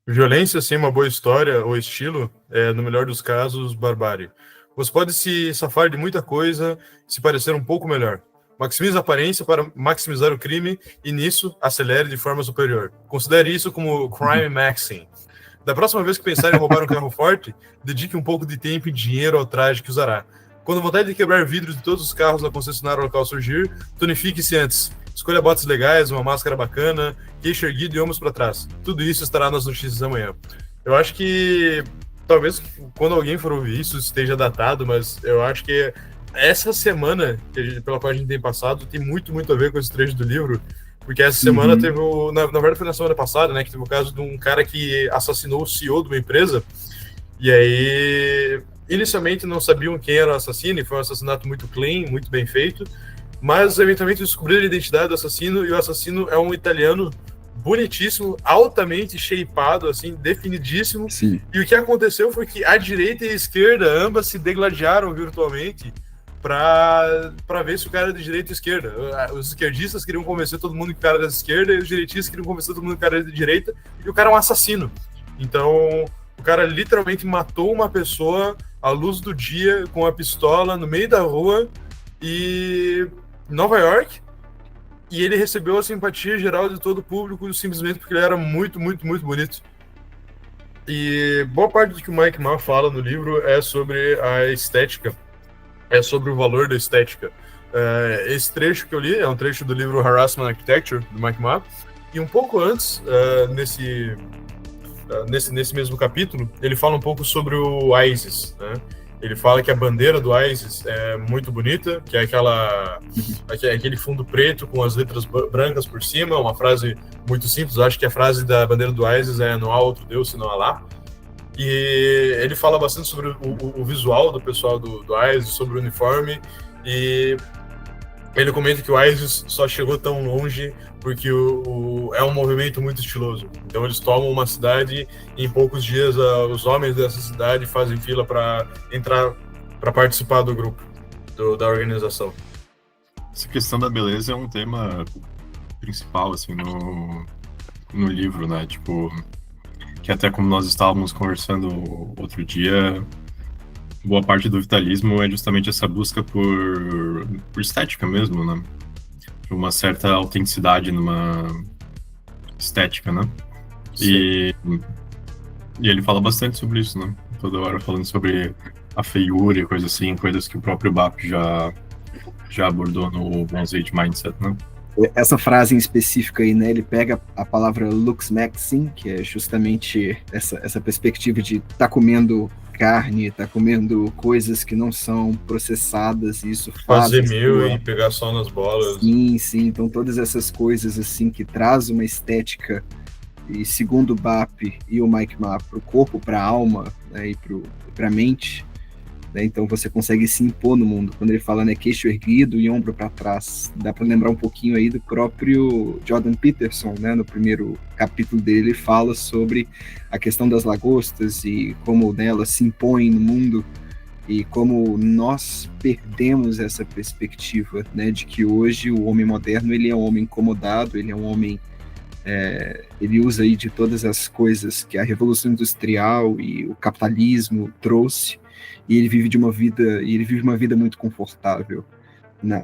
Violência sem uma boa história ou estilo é, no melhor dos casos, barbárie. Você pode se safar de muita coisa, se parecer um pouco melhor. Maximize a aparência para maximizar o crime e, nisso, acelere de forma superior. Considere isso como crime maxing. Da próxima vez que pensar em roubar um carro forte, dedique um pouco de tempo e dinheiro ao traje que usará. Quando a vontade de quebrar vidros de todos os carros na concessionária local surgir, tonifique-se antes. Escolha botas legais, uma máscara bacana, queixo erguido e ombros para trás. Tudo isso estará nas notícias amanhã. Eu acho que, talvez, quando alguém for ouvir isso, esteja datado, mas eu acho que essa semana pela qual a gente tem passado tem muito a ver com esse trecho do livro, porque essa semana teve na verdade foi na semana passada, né, que teve o caso de um cara que assassinou o CEO de uma empresa, e aí inicialmente não sabiam quem era o assassino, e foi um assassinato muito clean, muito bem feito, mas eventualmente descobriram a identidade do assassino, e o assassino é um italiano bonitíssimo, altamente shapeado, assim, definidíssimo. Sim. E o que aconteceu foi que a direita e a esquerda ambas se degladiaram virtualmente para ver se o cara era de direita ou esquerda. Os esquerdistas queriam convencer todo mundo que o cara era da esquerda, e os direitistas queriam convencer todo mundo que o cara era de direita, e o cara é um assassino. Então, o cara literalmente matou uma pessoa à luz do dia, com a pistola, no meio da rua, e Nova York, e ele recebeu a simpatia geral de todo o público simplesmente porque ele era muito bonito. E boa parte do que o Mike Ma fala no livro é sobre a estética, é sobre o valor da estética. Esse trecho que eu li é um trecho do livro Harassment Architecture, do Mike Ma, e um pouco antes, nesse mesmo capítulo, ele fala um pouco sobre o ISIS, né? Ele fala que a bandeira do ISIS é muito bonita, que é aquele fundo preto com as letras brancas por cima, uma frase muito simples. Eu acho que a frase da bandeira do ISIS é "não há outro Deus senão Alá". E ele fala bastante sobre o visual do pessoal do ISIS, sobre o uniforme, e ele comenta que o ISIS só chegou tão longe porque é um movimento muito estiloso. Então eles tomam uma cidade e em poucos dias os homens dessa cidade fazem fila para entrar, para participar do grupo, da organização. Essa questão da beleza é um tema principal, assim, no livro, né? Tipo, que até como nós estávamos conversando outro dia, boa parte do vitalismo é justamente essa busca por estética mesmo, né? Uma certa autenticidade numa estética, né? E ele fala bastante sobre isso, né? Toda hora falando sobre a feiura e coisas assim, coisas que o próprio BAP já abordou no Bronze Age Mindset, né? Essa frase em específico aí, né? Ele pega a palavra lux maxing, que é justamente essa perspectiva de tá comendo carne, tá comendo coisas que não são processadas, e isso faz... Fazer mil e pegar sol nas bolas. Sim, então todas essas coisas assim que traz uma estética, e segundo o BAP e o Mike Ma, pro corpo, pra alma, né, e pra mente, né, então você consegue se impor no mundo. Quando ele fala, né, queixo erguido e ombro para trás, dá para lembrar um pouquinho aí do próprio Jordan Peterson, né, no primeiro capítulo dele, ele fala sobre a questão das lagostas e como, né, elas se impõem no mundo, e como nós perdemos essa perspectiva, né, de que hoje o homem moderno, ele é um homem incomodado, ele é um homem, ele usa aí de todas as coisas que a Revolução Industrial e o capitalismo trouxe, e ele vive uma vida muito confortável.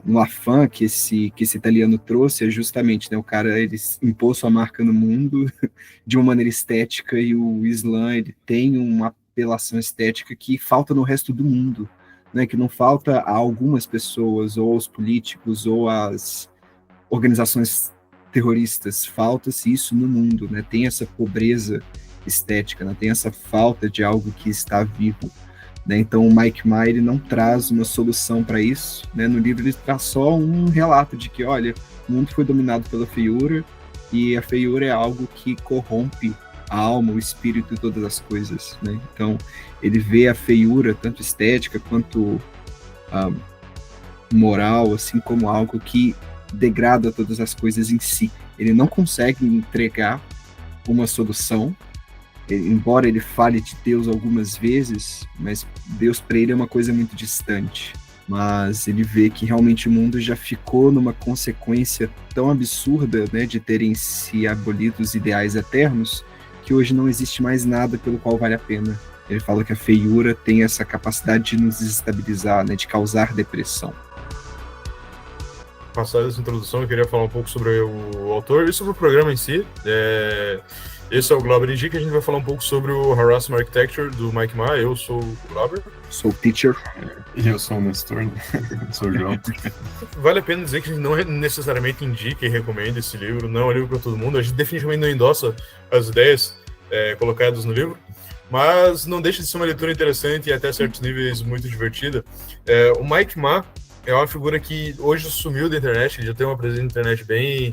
No afã que esse italiano trouxe, é justamente, né, o cara, ele impôs sua marca no mundo de uma maneira estética, e o Islã, ele tem uma apelação estética que falta no resto do mundo, né, que não falta a algumas pessoas, ou aos políticos, ou às organizações terroristas, falta-se isso no mundo, né, tem essa pobreza estética, né, tem essa falta de algo que está vivo. Né, então o Mike Ma, ele não traz uma solução para isso, né, no livro ele traz só um relato de que, olha, o mundo foi dominado pela feiura, e a feiura é algo que corrompe a alma, o espírito e todas as coisas, né? Então ele vê a feiura, tanto estética quanto moral, assim, como algo que degrada todas as coisas em si. Ele não consegue entregar uma solução, embora ele fale de Deus algumas vezes, mas Deus para ele é uma coisa muito distante. Mas ele vê que realmente o mundo já ficou numa consequência tão absurda, né, de terem se abolido os ideais eternos, que que hoje não existe mais nada pelo qual vale a pena. Ele fala que a feiura tem essa capacidade de nos desestabilizar, né, de causar depressão. Passada essa introdução, eu queria falar um pouco sobre o autor e sobre o programa em si. Esse é o Glauber Indica, a gente vai falar um pouco sobre o Harassment Architecture do Mike Ma. Eu sou o Glauber. Sou o teacher. E eu sou o Nestor, sou o João. Vale a pena dizer que a gente não necessariamente indica e recomenda esse livro, não é um livro para todo mundo. A gente definitivamente não endossa as ideias colocadas no livro, mas não deixa de ser uma leitura interessante e até certos níveis muito divertida. O Mike Ma é uma figura que hoje sumiu da internet, ele já tem uma presença na internet bem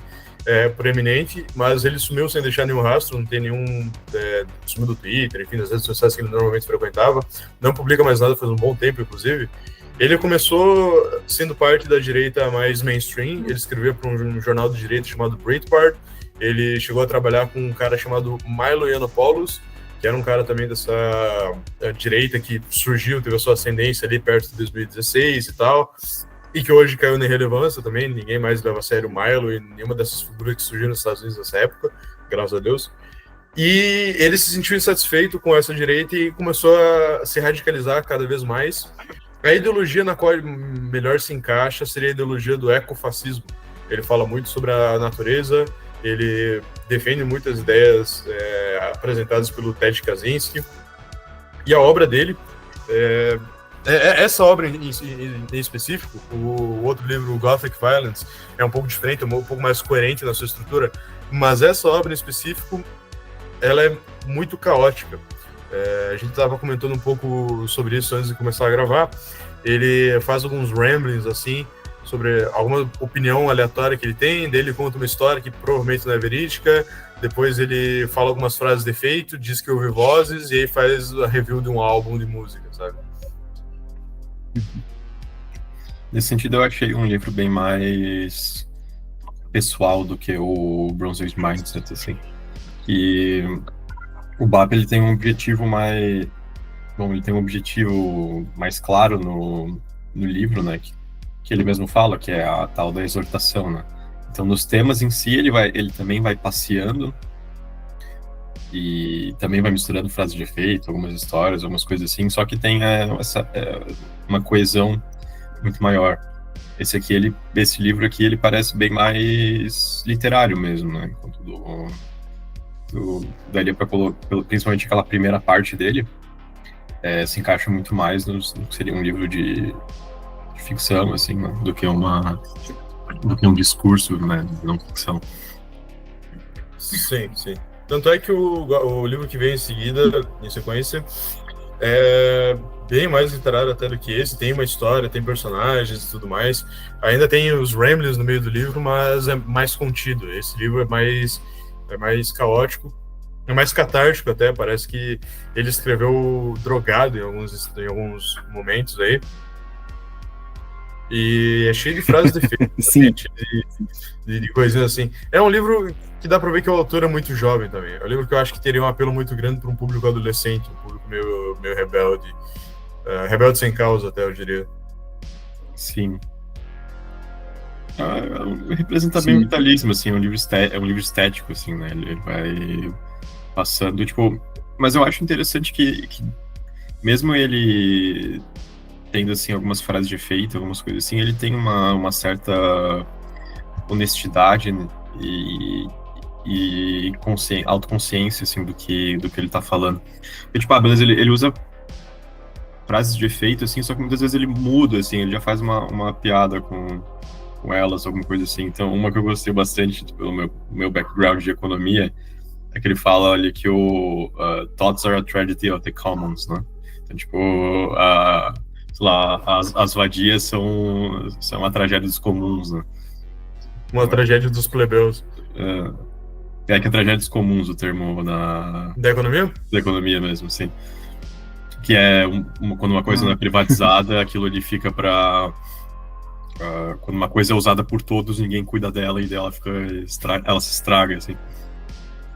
proeminente, mas ele sumiu sem deixar nenhum rastro, não tem nenhum... sumiu do Twitter, enfim, das redes sociais que ele normalmente frequentava, não publica mais nada faz um bom tempo, inclusive. Ele começou sendo parte da direita mais mainstream, ele escrevia para um jornal de direita chamado Breitbart, ele chegou a trabalhar com um cara chamado Milo Yiannopoulos, que era um cara também dessa direita que surgiu, teve a sua ascendência ali perto de 2016 e tal, e que hoje caiu na irrelevância também, ninguém mais leva a sério o Milo e nenhuma dessas figuras que surgiram nos Estados Unidos nessa época, graças a Deus. E ele se sentiu insatisfeito com essa direita e começou a se radicalizar cada vez mais. A ideologia na qual ele melhor se encaixa seria a ideologia do ecofascismo. Ele fala muito sobre a natureza, ele defende muitas ideias apresentadas pelo Ted Kaczynski, e a obra dele, essa obra em específico, o outro livro, o Gothic Violence, é um pouco diferente, um pouco mais coerente na sua estrutura, mas essa obra em específico, ela é muito caótica. A gente estava comentando um pouco sobre isso antes de começar a gravar. Ele faz alguns ramblings assim, sobre alguma opinião aleatória que ele tem, daí ele conta uma história que provavelmente não é verídica, depois ele fala algumas frases de efeito, diz que ouve vozes, e aí faz a review de um álbum de música, sabe? Nesse sentido, eu achei um livro bem mais pessoal do que o Bronze Age Mindset, assim. E o BAP, ele tem um objetivo mais... Bom, ele tem um objetivo mais claro no livro, né? Que ele mesmo fala, que é a tal da exortação, né? Então, nos temas em si, ele também vai passeando e também vai misturando frases de efeito, algumas histórias, algumas coisas assim, só que tem uma coesão muito maior. Esse livro aqui, ele parece bem mais literário mesmo, né? Enquanto daria para colocar, principalmente aquela primeira parte dele, se encaixa muito mais no que seria um livro de ficção, assim, né? do que um discurso, né, de não ficção. Sim, sim. Tanto é que o livro que vem em seguida, em sequência, é bem mais literário até do que esse, tem uma história, tem personagens e tudo mais. Ainda tem os ramblings no meio do livro, mas é mais contido. Esse livro é mais caótico, é mais catártico até, parece que ele escreveu drogado em alguns momentos aí. E é cheio de frases de efeito, Sim. de coisinhas assim. É um livro que dá pra ver que o autor é muito jovem também. É um livro que eu acho que teria um apelo muito grande para um público adolescente, um público meio rebelde. Rebelde sem causa, até, eu diria. Sim. Representa bem o vitalismo, assim, é um livro estético, assim, né? Ele vai passando, tipo... Mas eu acho interessante que mesmo ele tendo, assim, algumas frases de efeito, algumas coisas assim, ele tem uma certa honestidade e autoconsciência, assim, do que ele tá falando. Porque, tipo, beleza, ele usa frases de efeito, assim, só que muitas vezes ele muda, assim, ele já faz uma piada com elas, alguma coisa assim. Então, uma que eu gostei bastante, pelo meu background de economia, é que ele fala ali que thoughts are a tragedy of the commons, né? Então, tipo, sei lá, as vadias são a tragédia dos comuns, né? Uma tragédia dos plebeus. Que é tragédia dos comuns, o termo Da economia? Da economia mesmo, sim. Que é quando uma coisa não é privatizada, aquilo ali fica pra... quando uma coisa é usada por todos, ninguém cuida dela e dela ela se estraga, assim.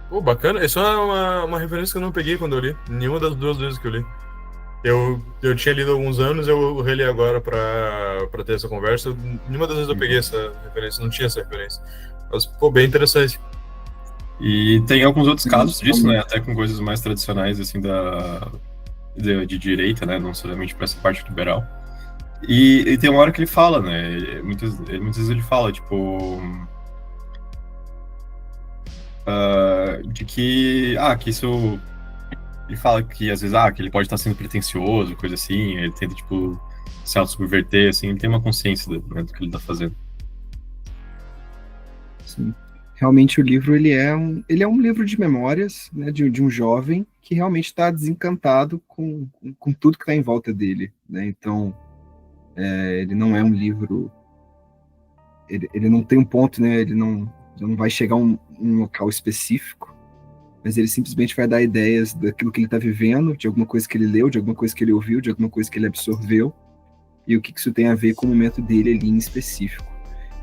Pô, bacana. Isso é uma referência que eu não peguei quando eu li. Nenhuma das duas vezes que eu li. Eu tinha lido há alguns anos, eu reli agora pra ter essa conversa. Nenhuma das vezes eu peguei essa referência, não tinha essa referência. Mas, pô, bem interessante. E tem alguns outros casos disso, né? Até com coisas mais tradicionais, assim, de direita, né? Não necessariamente para essa parte liberal. E tem uma hora que ele fala, né? Muitas vezes ele fala, tipo... de que... que isso... Ele fala que, às vezes, que ele pode estar sendo pretencioso, coisa assim. Ele tenta, tipo, se auto-subverter, assim. Ele tem uma consciência do que ele tá fazendo. Sim. Realmente o livro ele é um livro de memórias, né, de um jovem que realmente está desencantado com tudo que está em volta dele, né? Então ele não é um livro, ele não tem um ponto, né? Ele não vai chegar a um local específico, mas ele simplesmente vai dar ideias daquilo que ele está vivendo, de alguma coisa que ele leu, de alguma coisa que ele ouviu, de alguma coisa que ele absorveu, e o que isso tem a ver com o momento dele ali em específico.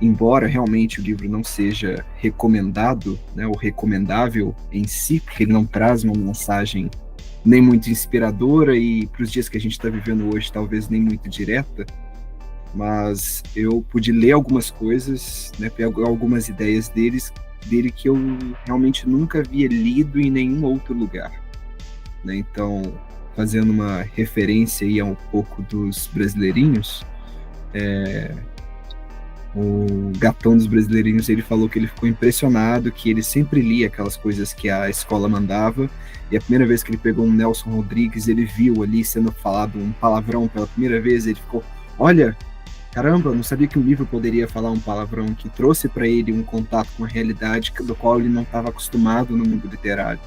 Embora realmente o livro não seja recomendado, né, ou recomendável em si, porque ele não traz uma mensagem nem muito inspiradora e para os dias que a gente está vivendo hoje, talvez nem muito direta, mas eu pude ler algumas coisas, né, pegar algumas ideias dele que eu realmente nunca havia lido em nenhum outro lugar, né? Então, fazendo uma referência aí a um pouco dos brasileirinhos, o Gatão dos Brasileirinhos, ele falou que ele ficou impressionado, que ele sempre lia aquelas coisas que a escola mandava, e a primeira vez que ele pegou um Nelson Rodrigues, ele viu ali sendo falado um palavrão pela primeira vez, ele ficou, olha, caramba, não sabia que um livro poderia falar um palavrão, que trouxe para ele um contato com a realidade do qual ele não estava acostumado no mundo literário.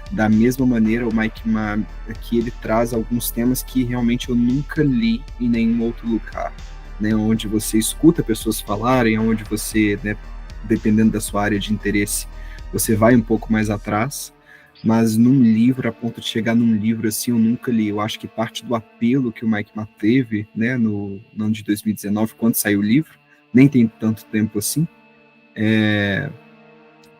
Da mesma maneira, o Mike Ma, aqui ele traz alguns temas que realmente eu nunca li em nenhum outro lugar, né, onde você escuta pessoas falarem, onde você, né, dependendo da sua área de interesse, você vai um pouco mais atrás, mas num livro, a ponto de chegar num livro assim, eu nunca li. Eu acho que parte do apelo que o Mike Ma teve, né, no ano de 2019, quando saiu o livro, nem tem tanto tempo assim,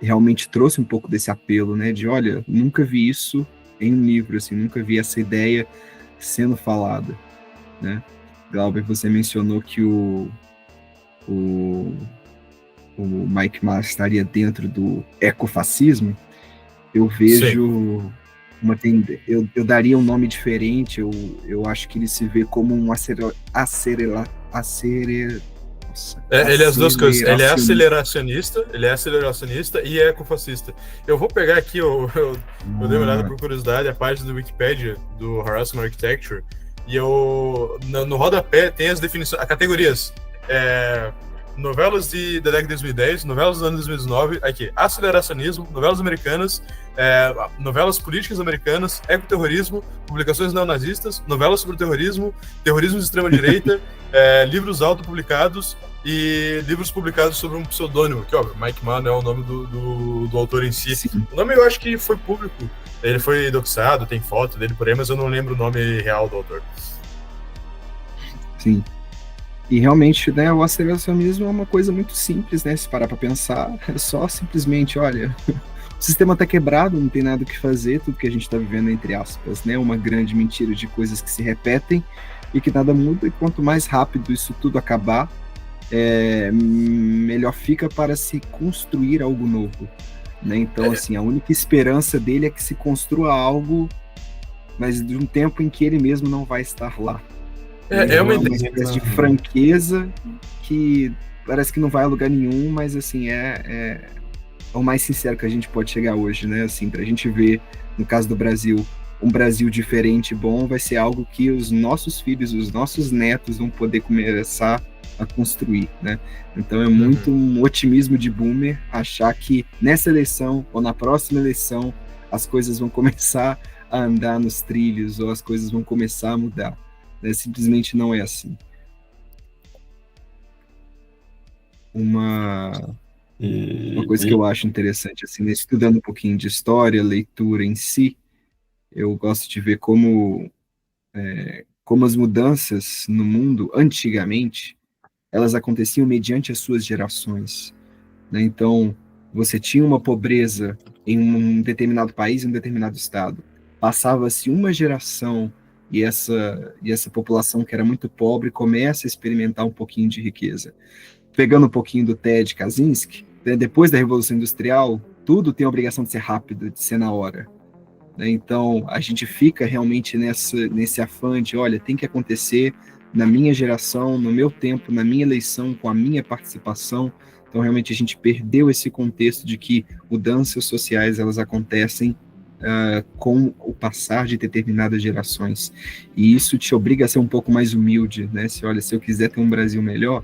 realmente trouxe um pouco desse apelo, né, de, olha, nunca vi isso em um livro, assim, nunca vi essa ideia sendo falada, né. Glauber, você mencionou que o Mike Ma estaria dentro do ecofascismo. Eu vejo eu daria um nome diferente. Eu acho que ele se vê como um ele é as duas coisas. Ele é aceleracionista e é ecofascista. Eu vou pegar aqui, eu dei uma olhada por curiosidade, a página do Wikipedia do Harassment Architecture. E no rodapé tem as definições, as categorias. Novelas da década de 2010, novelas do ano 2019, aqui, aceleracionismo, novelas americanas, novelas políticas americanas, ecoterrorismo, publicações neonazistas, novelas sobre terrorismo, terrorismo de extrema-direita, livros autopublicados e livros publicados sobre um pseudônimo, que, óbvio, Mike Ma não é o nome do autor em si. Sim. O nome eu acho que foi público. Ele foi doxado, tem foto dele por aí, mas eu não lembro o nome real do autor. Sim. E realmente, né, o aceleracionismo é uma coisa muito simples, né? Se parar para pensar, é só simplesmente, olha, o sistema está quebrado, não tem nada o que fazer, tudo que a gente está vivendo, entre aspas, né? Uma grande mentira de coisas que se repetem e que nada muda, e quanto mais rápido isso tudo acabar, melhor fica para se construir algo novo. Né? Então, assim, a única esperança dele é que se construa algo, mas de um tempo em que ele mesmo não vai estar lá. É uma espécie de franqueza que parece que não vai a lugar nenhum, mas, assim, é o mais sincero que a gente pode chegar hoje, né? Assim, pra gente ver, no caso do Brasil, um Brasil diferente e bom vai ser algo que os nossos filhos, os nossos netos vão poder começar a construir, né? Então é muito um otimismo de boomer achar que nessa eleição ou na próxima eleição as coisas vão começar a andar nos trilhos ou as coisas vão começar a mudar, né? Simplesmente não é assim. Uma coisa que eu acho interessante, assim, né, estudando um pouquinho de história, leitura em si, eu gosto de ver como as mudanças no mundo, antigamente, elas aconteciam mediante as suas gerações, né? Então, você tinha uma pobreza em um determinado país, em um determinado estado. Passava-se uma geração e essa população que era muito pobre começa a experimentar um pouquinho de riqueza. Pegando um pouquinho do Ted Kaczynski, né, depois da Revolução Industrial, tudo tem a obrigação de ser rápido, de ser na hora. Né? Então, a gente fica realmente nesse afã de, olha, tem que acontecer na minha geração, no meu tempo, na minha eleição, com a minha participação. Então, realmente, a gente perdeu esse contexto de que mudanças sociais, elas acontecem com o passar de determinadas gerações. E isso te obriga a ser um pouco mais humilde, né? Se eu quiser ter um Brasil melhor,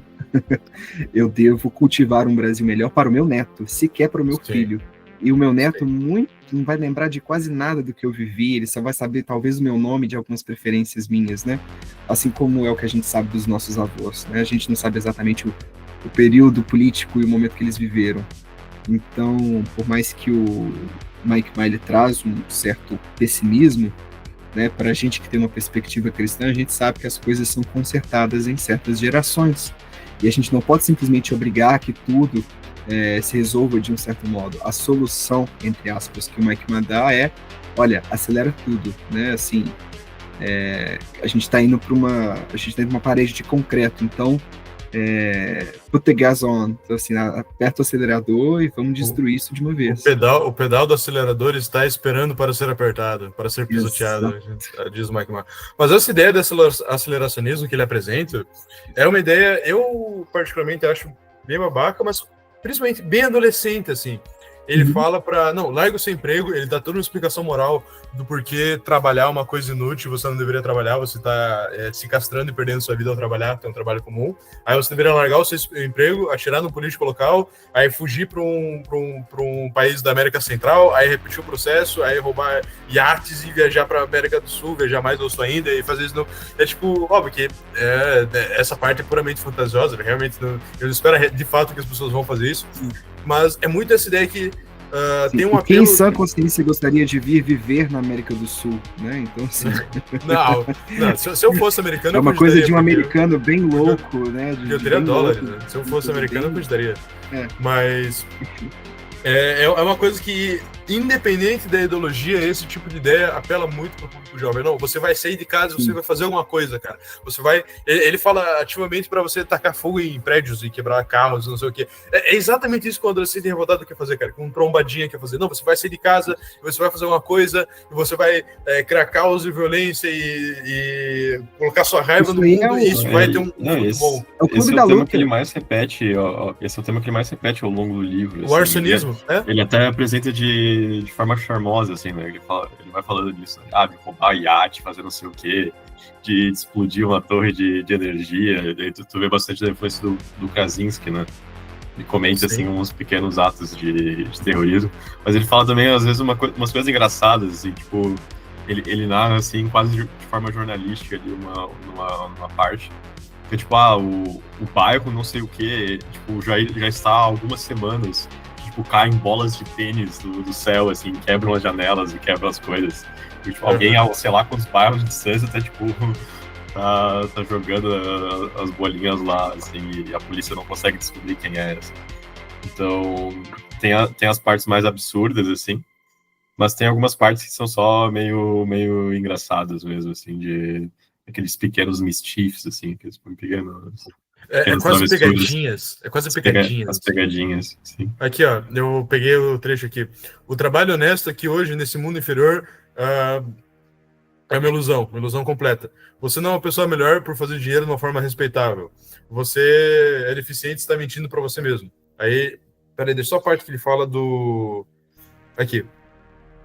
eu devo cultivar um Brasil melhor para o meu neto, sequer para o meu filho. E o meu neto não vai lembrar de quase nada do que eu vivi, ele só vai saber talvez o meu nome, de algumas preferências minhas, né? Assim como é o que a gente sabe dos nossos avós, né? A gente não sabe exatamente o período político e o momento que eles viveram. Então, por mais que o Mike Miley traz um certo pessimismo, né, para a gente que tem uma perspectiva cristã, a gente sabe que as coisas são consertadas em certas gerações. E a gente não pode simplesmente obrigar que tudo se resolva de um certo modo. A solução, entre aspas, que o Mike Miley dá é, olha, acelera tudo, né? Assim, a gente está indo para uma parede de concreto, então put the gas on, então, assim, aperta o acelerador e vamos destruir isso de uma vez. O pedal do acelerador está esperando para ser apertado, para ser pisoteado, diz o Mike Miley. Mas essa ideia desse aceleracionismo que ele apresenta é uma ideia, eu particularmente acho bem babaca, mas principalmente bem adolescente, assim. Ele fala larga o seu emprego, ele dá toda uma explicação moral do porquê trabalhar é uma coisa inútil, você não deveria trabalhar, você tá se castrando e perdendo sua vida ao trabalhar, que é um trabalho comum. Aí você deveria largar o seu emprego, atirar no político local, aí fugir para um país da América Central, aí repetir o processo, aí roubar iates e viajar para América do Sul, viajar mais osso ainda e fazer isso. É tipo, óbvio que essa parte é puramente fantasiosa, realmente eu não espero de fato que as pessoas vão fazer isso. Mas é muito essa ideia que tem um apelo... Quem em sã consciência gostaria de viver na América do Sul, né? Então, assim... não, se eu fosse americano... É uma coisa de um americano bem louco, né? Eu teria dólares, né? Se eu fosse americano, eu gostaria. Mas... É uma coisa que, independente da ideologia, esse tipo de ideia apela muito para o público jovem. Não, você vai sair de casa, você vai fazer alguma coisa, cara. Você vai... Ele fala ativamente para você tacar fogo em prédios e quebrar carros, não sei o quê. É exatamente isso que o adolescente revoltado quer fazer, cara. Com trombadinha quer fazer. Não, você vai sair de casa, você vai fazer alguma coisa, e você vai criar caos e violência e colocar sua raiva no mundo, e isso vai ter um muito bom. Esse é o tema que ele mais repete, esse é o tema que ele mais repete ao longo do livro. O arsonismo. Ele até apresenta de forma charmosa, assim, né? Ele vai falando disso, né? De roubar iate, fazer não sei o quê, de explodir uma torre de energia. E daí tu vê bastante da influência do Kaczynski, né? Ele comenta, assim, uns pequenos atos de terrorismo. Mas ele fala também, às vezes, umas coisas engraçadas, assim, tipo... Ele narra, assim, quase de forma jornalística ali, numa parte. Que, tipo, o bairro não sei o quê, tipo, já está há algumas semanas... caem bolas de tênis do céu, assim, quebram as janelas e quebram as coisas. E, tipo, alguém, sei lá quantos bairros de distância, tá, tipo, tá jogando as bolinhas lá, assim, e a polícia não consegue descobrir quem é. Assim. Então, tem as partes mais absurdas, assim, mas tem algumas partes que são só meio engraçadas mesmo, assim, de aqueles pequenos mischiefs, assim, aqueles pequenos... É quase pegadinhas. As pegadinhas, sim. Aqui, ó, eu peguei o trecho aqui. O trabalho honesto aqui hoje, nesse mundo inferior, é uma ilusão completa. Você não é uma pessoa melhor por fazer dinheiro de uma forma respeitável. Você é deficiente e está mentindo para você mesmo. Aí, peraí, deixa só a parte que ele fala do... Aqui.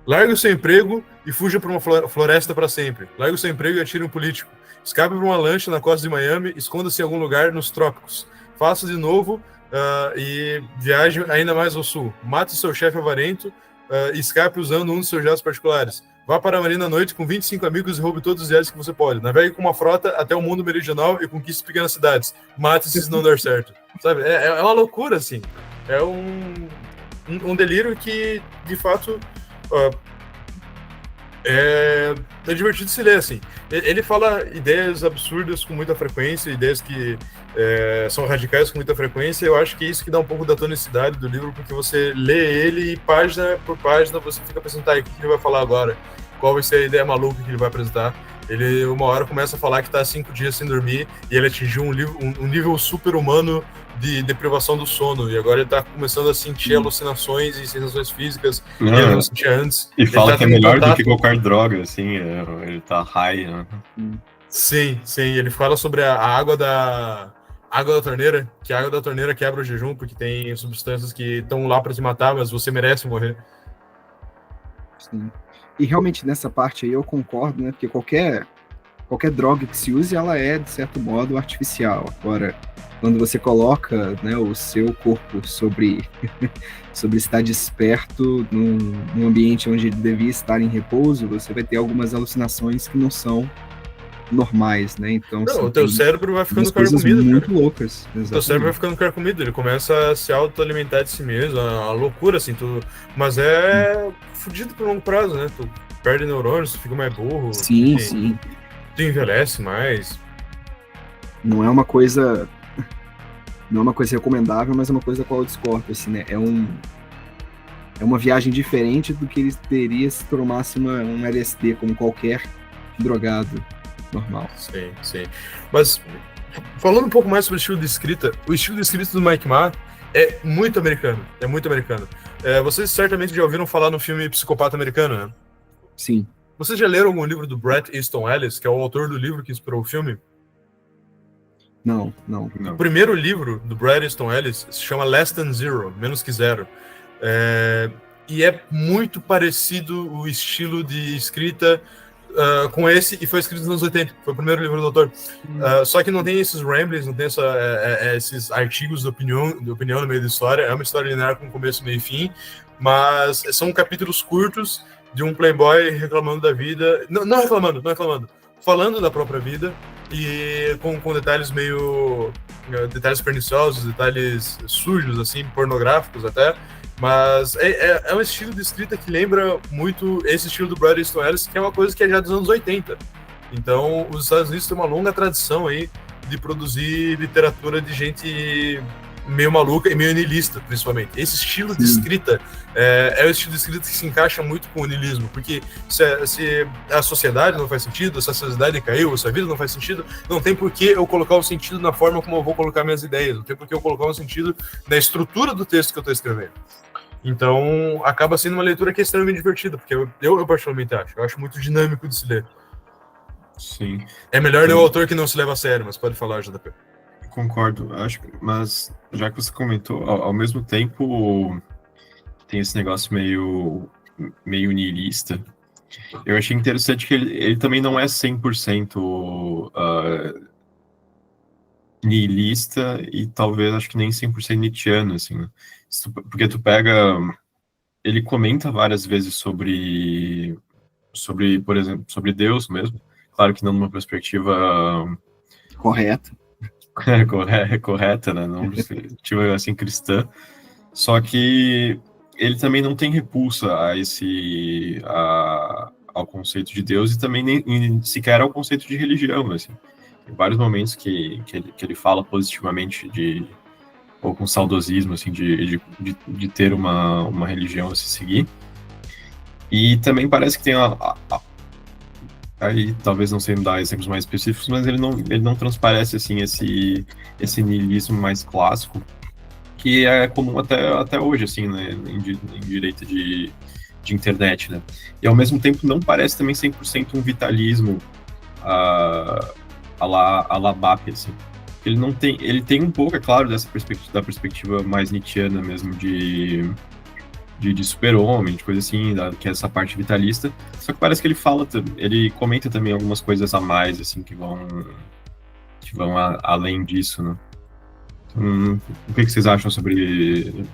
Largue o seu emprego e fuja para uma floresta para sempre. Largue o seu emprego e atire um político. Escape para uma lancha na costa de Miami, esconda-se em algum lugar nos trópicos. Faça de novo e viaje ainda mais ao sul. Mate o seu chefe avarento e escape usando um dos seus jatos particulares. Vá para a marina à noite com 25 amigos e roube todos os iates que você pode. Navegue com uma frota até o mundo meridional e conquiste pequenas cidades. Mate-se se não der certo. Sabe? É uma loucura, assim. É um delírio que, de fato... É divertido se ler, assim. Ele fala ideias absurdas com muita frequência, ideias que são radicais com muita frequência. Eu acho que é isso que dá um pouco da tonicidade do livro, porque você lê ele e página por página você fica pensando, tá, o que ele vai falar agora? Qual vai ser a ideia maluca que ele vai apresentar? Ele uma hora começa a falar que tá 5 dias sem dormir e ele atingiu um nível super-humano de deprivação do sono, e agora ele tá começando a sentir alucinações e sensações físicas que ele não sentia antes. E fala tá que é melhor do que qualquer droga, assim, ele tá high, né? Sim, ele fala sobre a água da torneira, que a água da torneira quebra o jejum, porque tem substâncias que estão lá para te matar, mas você merece morrer. Sim. E realmente nessa parte aí eu concordo, né? Porque qualquer droga que se use, ela é, de certo modo, artificial. Agora, quando você coloca, né, o seu corpo sobre estar desperto num ambiente onde ele devia estar em repouso, você vai ter algumas alucinações que não são normais, né? Então, não, o teu cérebro vai ficando carcomido, muito loucas. O teu cérebro vai ficando carcomido, ele começa a se autoalimentar de si mesmo, a loucura, assim, mas é fudido por longo prazo, né? Tu perde neurônios, tu fica mais burro. Sim. Tu envelhece mais. Não é uma coisa recomendável, mas é uma coisa com a qual eu discordo, assim, né? É uma viagem diferente do que ele teria se tomasse um LSD como qualquer drogado normal. Sim. Mas, falando um pouco mais sobre o estilo de escrita do Mike Ma é muito americano. Vocês certamente já ouviram falar no filme Psicopata Americano, né? Sim. Vocês já leram algum livro do Bret Easton Ellis, que é o autor do livro que inspirou o filme? Não. O primeiro livro do Bret Easton Ellis se chama Less Than Zero, Menos que Zero. E é muito parecido o estilo de escrita com esse, e foi escrito nos anos 80, foi o primeiro livro do autor. Só que não tem esses ramblings, não tem esses artigos de opinião no meio da história. É uma história linear com começo, meio e fim, mas são capítulos curtos de um playboy reclamando da vida, não reclamando, falando da própria vida, e com detalhes detalhes perniciosos, detalhes sujos, assim, pornográficos até. Mas é um estilo de escrita que lembra muito esse estilo do Bret Easton Ellis, que é uma coisa que é já dos anos 80. Então, os Estados Unidos têm uma longa tradição aí de produzir literatura de gente meio maluca e meio niilista, principalmente. Esse estilo de escrita é o estilo de escrita que se encaixa muito com o niilismo, porque se a sociedade não faz sentido, se a sociedade caiu, se a vida não faz sentido, não tem por que eu colocar o sentido na forma como eu vou colocar minhas ideias, não tem por que eu colocar um sentido na estrutura do texto que eu estou escrevendo. Então, acaba sendo uma leitura que é extremamente divertida, porque eu particularmente acho muito dinâmico de se ler. Sim. É melhor ler o autor que não se leva a sério, mas pode falar, JP. Concordo, mas já que você comentou, ao mesmo tempo tem esse negócio meio niilista. Eu achei interessante que ele também não é 100% niilista e talvez acho que nem 100% nietzschiano, assim, né? Porque tu pega, ele comenta várias vezes sobre, por exemplo, sobre Deus mesmo, claro que não numa perspectiva correta, né, não perspectiva assim cristã, só que ele também não tem repulsa ao conceito de Deus e também nem sequer ao conceito de religião, assim. Tem vários momentos que ele fala positivamente ou com saudosismo, assim, de ter uma religião a se seguir. E também parece que tem aí talvez não sei dar exemplos mais específicos, mas ele não transparece, assim, esse niilismo mais clássico, que é comum até hoje, assim, né, em direito de internet, né? E ao mesmo tempo não parece também 100% um vitalismo a la BAP, assim. Ele tem um pouco, é claro, da perspectiva mais nietzschiana mesmo de super-homem, de coisa assim, que é essa parte vitalista, só que parece que ele comenta também algumas coisas a mais, assim, que vão além disso, né? Então, o que vocês acham sobre...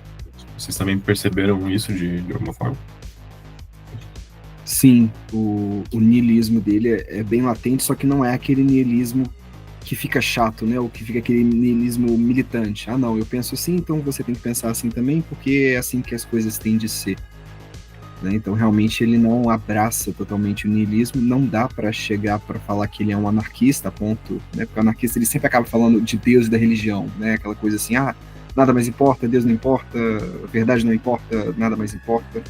Vocês também perceberam isso de alguma forma? Sim, o niilismo dele é bem latente, só que não é aquele niilismo que fica chato, né? Ou que fica aquele niilismo militante. Ah, não, eu penso assim, então você tem que pensar assim também, porque é assim que as coisas têm de ser. Né? Então, realmente, ele não abraça totalmente o niilismo, não dá para chegar para falar que ele é um anarquista, a ponto, né? Porque o anarquista, ele sempre acaba falando de Deus e da religião, né? Aquela coisa assim, nada mais importa, Deus não importa, a verdade não importa, nada mais importa.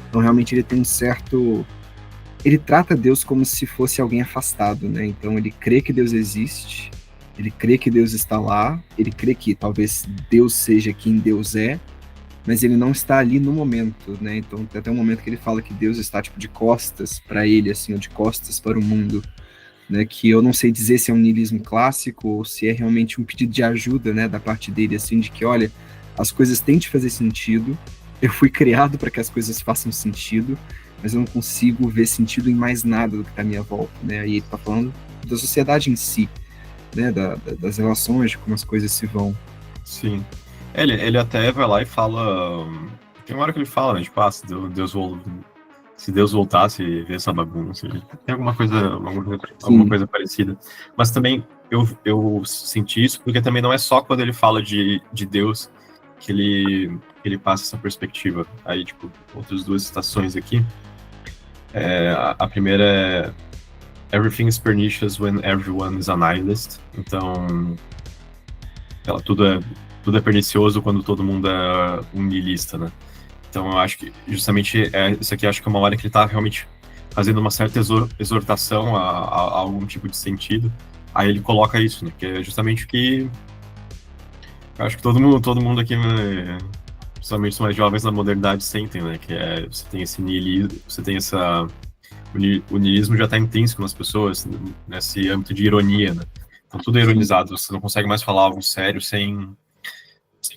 Então, realmente, ele tem um certo ele trata Deus como se fosse alguém afastado, né? Então ele crê que Deus existe, ele crê que Deus está lá, ele crê que talvez Deus seja quem Deus é, mas ele não está ali no momento, né? Então tem até um momento que ele fala que Deus está tipo de costas para ele, assim, ou de costas para o mundo, né? Que eu não sei dizer se é um niilismo clássico ou se é realmente um pedido de ajuda, né, da parte dele, assim, de que, olha, as coisas têm de fazer sentido, eu fui criado para que as coisas façam sentido, mas eu não consigo ver sentido em mais nada do que está à minha volta, né? Aí ele está falando da sociedade em si, né? Das relações, de como as coisas se vão. Sim. Ele até vai lá e fala. Tem uma hora que ele fala, né? Tipo, se Deus voltasse e ver essa bagunça. Tem alguma coisa parecida. Mas também eu senti isso, porque também não é só quando ele fala de Deus que ele passa essa perspectiva. Aí, tipo, outras duas citações aqui. A primeira é Everything is pernicious when everyone is a nihilist. Então, tudo é pernicioso quando todo mundo é um nihilista, né? Então, eu acho que justamente isso aqui, acho que é uma hora que ele está realmente fazendo uma certa exortação a algum tipo de sentido. Aí ele coloca isso, né? Que é justamente o que eu acho que todo mundo aqui, né, principalmente os mais jovens na modernidade, sentem, né? Que você tem esse niilismo, o niilismo já está intrínseco nas pessoas, nesse âmbito de ironia, né? Então tudo é ironizado, você não consegue mais falar algo sério sem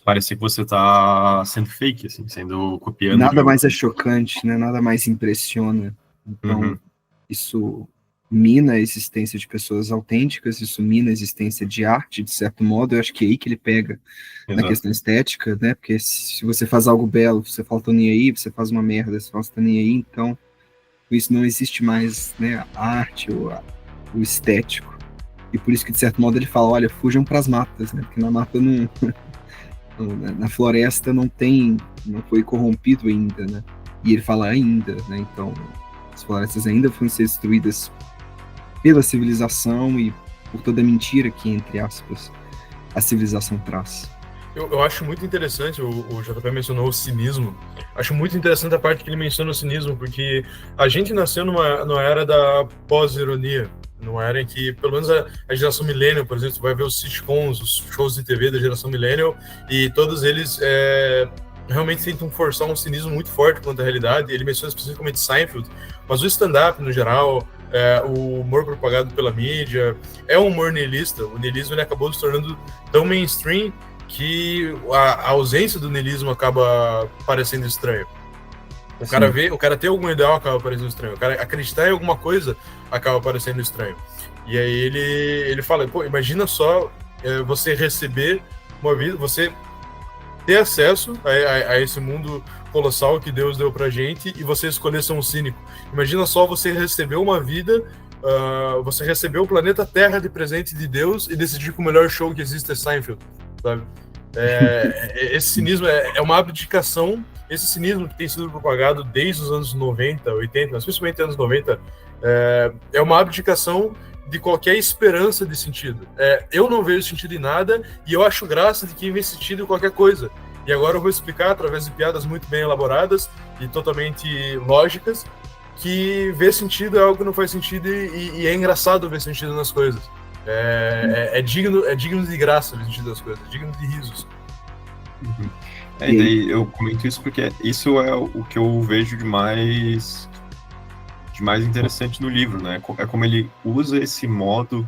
parecer que você está sendo fake, assim, sendo copiando. Nada mais é chocante, né? Nada mais impressiona. Então, isso mina a existência de pessoas autênticas, isso mina a existência de arte, de certo modo. Eu acho que é aí que ele pega na questão estética, né? Porque se você faz algo belo, você fala, tô nem aí, você faz uma merda, você fala, tô nem aí, então isso não existe mais, né? A arte ou o estético. E por isso que, de certo modo, ele fala, olha, fujam para as matas, né? Porque na mata na floresta não foi corrompido ainda, né? E ele fala ainda, né? Então, as florestas ainda vão ser destruídas pela civilização e por toda a mentira que, entre aspas, a civilização traz. Eu acho muito interessante, o JP mencionou o cinismo, acho muito interessante a parte que ele menciona o cinismo, porque a gente nasceu numa era da pós-ironia, numa era em que, pelo menos a geração millennial, por exemplo, vai ver os sitcoms, os shows de TV da geração millennial, e todos eles realmente tentam forçar um cinismo muito forte quanto à realidade. Ele menciona especificamente Seinfeld, mas o stand-up no geral, o humor propagado pela mídia, é um humor niilista. O niilismo ele acabou se tornando tão mainstream que a ausência do niilismo acaba parecendo estranho. O cara ter algum ideal acaba parecendo estranho. O cara acreditar em alguma coisa acaba parecendo estranho. E aí ele fala, pô, imagina só você receber uma vida, você ter acesso a esse mundo colossal que Deus deu pra gente e você escolher ser um cínico. Imagina só você receber uma vida, você receber o planeta Terra de presente de Deus e decidir que o melhor show que existe é Seinfeld, sabe? Esse cinismo é uma abdicação. Esse cinismo que tem sido propagado desde os anos 90, 80, mas principalmente anos 90, é uma abdicação de qualquer esperança de sentido. Eu não vejo sentido em nada e eu acho graça de quem vê sentido em qualquer coisa. E agora eu vou explicar, através de piadas muito bem elaboradas e totalmente lógicas, que ver sentido é algo que não faz sentido e é engraçado ver sentido nas coisas. É digno de graça ver sentido das coisas, é digno de risos. E daí eu comento isso porque isso é o que eu vejo de mais interessante no livro, né? É como ele usa esse modo,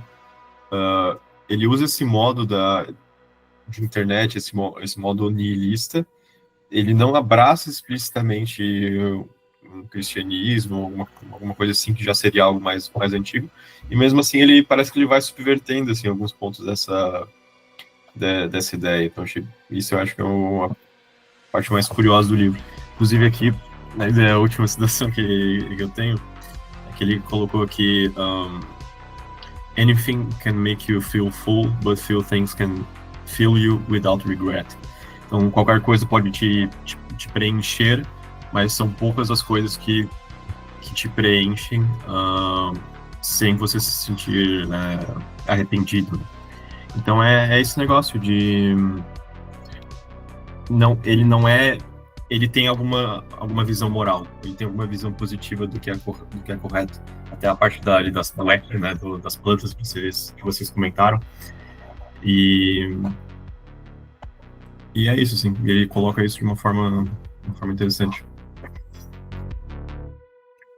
de internet, esse modo nihilista. Ele não abraça explicitamente um cristianismo, alguma coisa assim que já seria algo mais antigo. E mesmo assim ele parece que ele vai subvertendo assim alguns pontos dessa ideia. Então isso eu acho que é a parte mais curiosa do livro. Inclusive aqui, a última citação que eu tenho, é que ele colocou aqui: anything can make you feel full, but few things can fill you without regret. Então qualquer coisa pode te preencher, mas são poucas as coisas que te preenchem sem você se sentir, né, arrependido. Então é esse negócio de ele não é ele tem alguma visão moral, ele tem alguma visão positiva do que é correto. Até a parte da lecture, né, das plantas que vocês comentaram. E é isso, assim, ele coloca isso de uma forma interessante.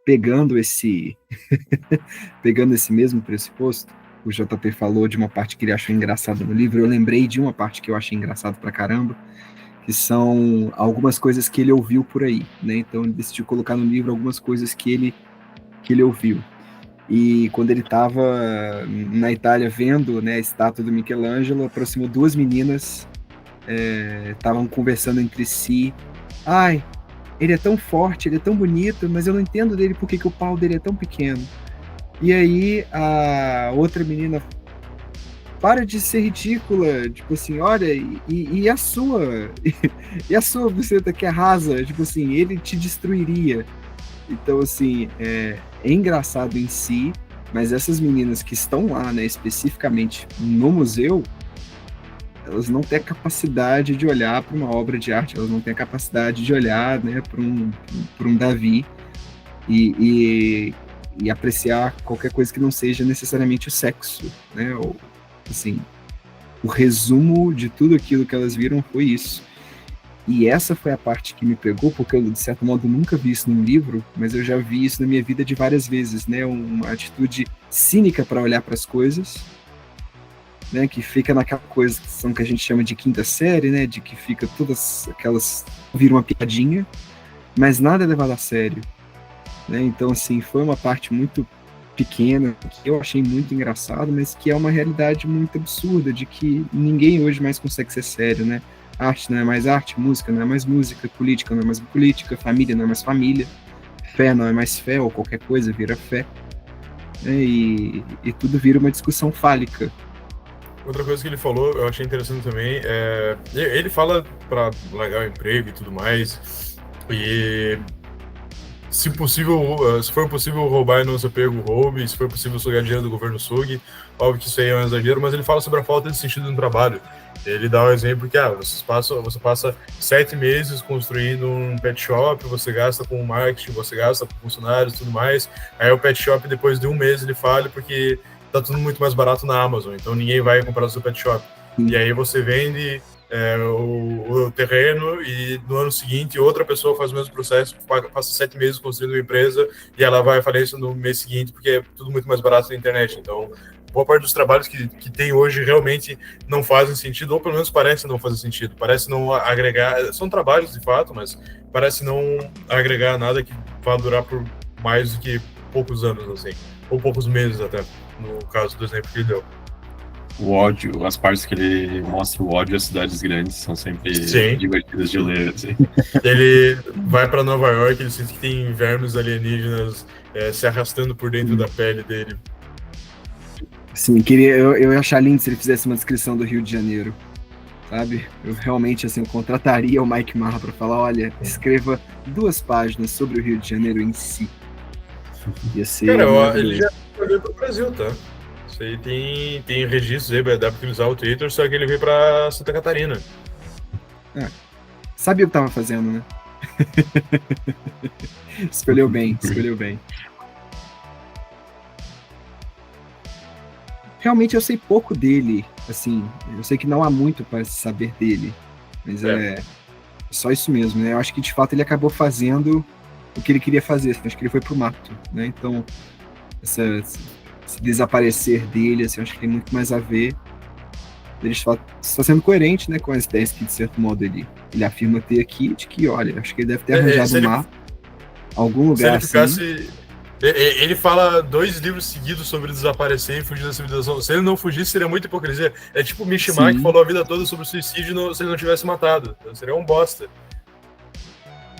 Pegando esse mesmo pressuposto, o JP falou de uma parte que ele achou engraçada no livro, eu lembrei de uma parte que eu achei engraçado pra caramba, que são algumas coisas que ele ouviu por aí, né? Então ele decidiu colocar no livro algumas coisas que ele ouviu. E quando ele estava na Itália vendo, né, a estátua do Michelangelo, aproximou duas meninas, estavam conversando entre si. Ai, ele é tão forte, ele é tão bonito, mas eu não entendo dele porque que o pau dele é tão pequeno. E aí a outra menina: para de ser ridícula, tipo assim, olha, e a sua e a sua buceta que é rasa, tipo assim, ele te destruiria. Então, assim, é engraçado em si, mas essas meninas que estão lá, né, especificamente no museu, elas não têm a capacidade de olhar para uma obra de arte, elas não têm a capacidade de olhar, né, para um Davi e apreciar qualquer coisa que não seja necessariamente o sexo, né, ou, assim, o resumo de tudo aquilo que elas viram foi isso. E essa foi a parte que me pegou, porque eu, de certo modo, nunca vi isso num livro, mas eu já vi isso na minha vida de várias vezes, né? Uma atitude cínica para olhar para as coisas, né? Que fica naquela coisa que a gente chama de quinta série, né? De que fica todas aquelas... vira uma piadinha, mas nada é levado a sério, né? Então, assim, foi uma parte muito pequena, que eu achei muito engraçado, mas que é uma realidade muito absurda, de que ninguém hoje mais consegue ser sério, né? Arte não é mais arte, música não é mais música, política não é mais política, família não é mais família, fé não é mais fé, ou qualquer coisa vira fé, né? E tudo vira uma discussão fálica. Outra coisa que ele falou, eu achei interessante também, ele fala para largar o emprego e tudo mais, e se possível, se for possível roubar e não ser pego, roube, se for possível sugar dinheiro do governo, sugue. Óbvio que isso aí é um exagero, mas ele fala sobre a falta de sentido no trabalho. Ele dá o exemplo que você passa 7 meses construindo um pet shop, você gasta com marketing, você gasta com funcionários e tudo mais, aí o pet shop depois de um mês ele falha porque tá tudo muito mais barato na Amazon, então ninguém vai comprar o seu pet shop. E aí você vende o terreno e no ano seguinte outra pessoa faz o mesmo processo, passa 7 meses construindo uma empresa e ela vai fazer isso no mês seguinte porque é tudo muito mais barato na internet. Então, boa parte dos trabalhos que tem hoje realmente não fazem sentido, ou pelo menos parece não fazer sentido, parece não agregar, são trabalhos de fato, mas parece não agregar nada que vá durar por mais do que poucos anos, assim, ou poucos meses até, no caso do exemplo que ele deu. O ódio, as partes que ele mostra o ódio às cidades grandes são sempre divertidas de ler, assim. Ele vai para Nova York, ele sente que tem vermes alienígenas se arrastando por dentro da pele dele. Sim, eu ia achar lindo se ele fizesse uma descrição do Rio de Janeiro, sabe? Eu realmente, assim, eu contrataria o Mike Marra para falar, olha, escreva 2 páginas sobre o Rio de Janeiro em si. Ia ser... Cara, ele já veio pro Brasil, tá? Isso aí tem registros aí, dá pra utilizar o Twitter, só que ele veio pra Santa Catarina. Sabia o que tava fazendo, né? Escolheu bem. Realmente eu sei pouco dele, assim, eu sei que não há muito para se saber dele, mas é só isso mesmo, né? Eu acho que de fato ele acabou fazendo o que ele queria fazer, acho que ele foi pro mato, né? Então, esse desaparecer dele, assim, acho que tem muito mais a ver. Ele está sendo coerente, né, com as ideias que, de certo modo, ele afirma ter aqui, de que, olha, acho que ele deve ter arranjado um mapa, algum lugar assim. Ele fala 2 livros seguidos sobre desaparecer e fugir da civilização. Se ele não fugisse, seria muita hipocrisia. É tipo o Mishima, que falou a vida toda sobre suicídio se ele não tivesse matado. Então, seria um bosta.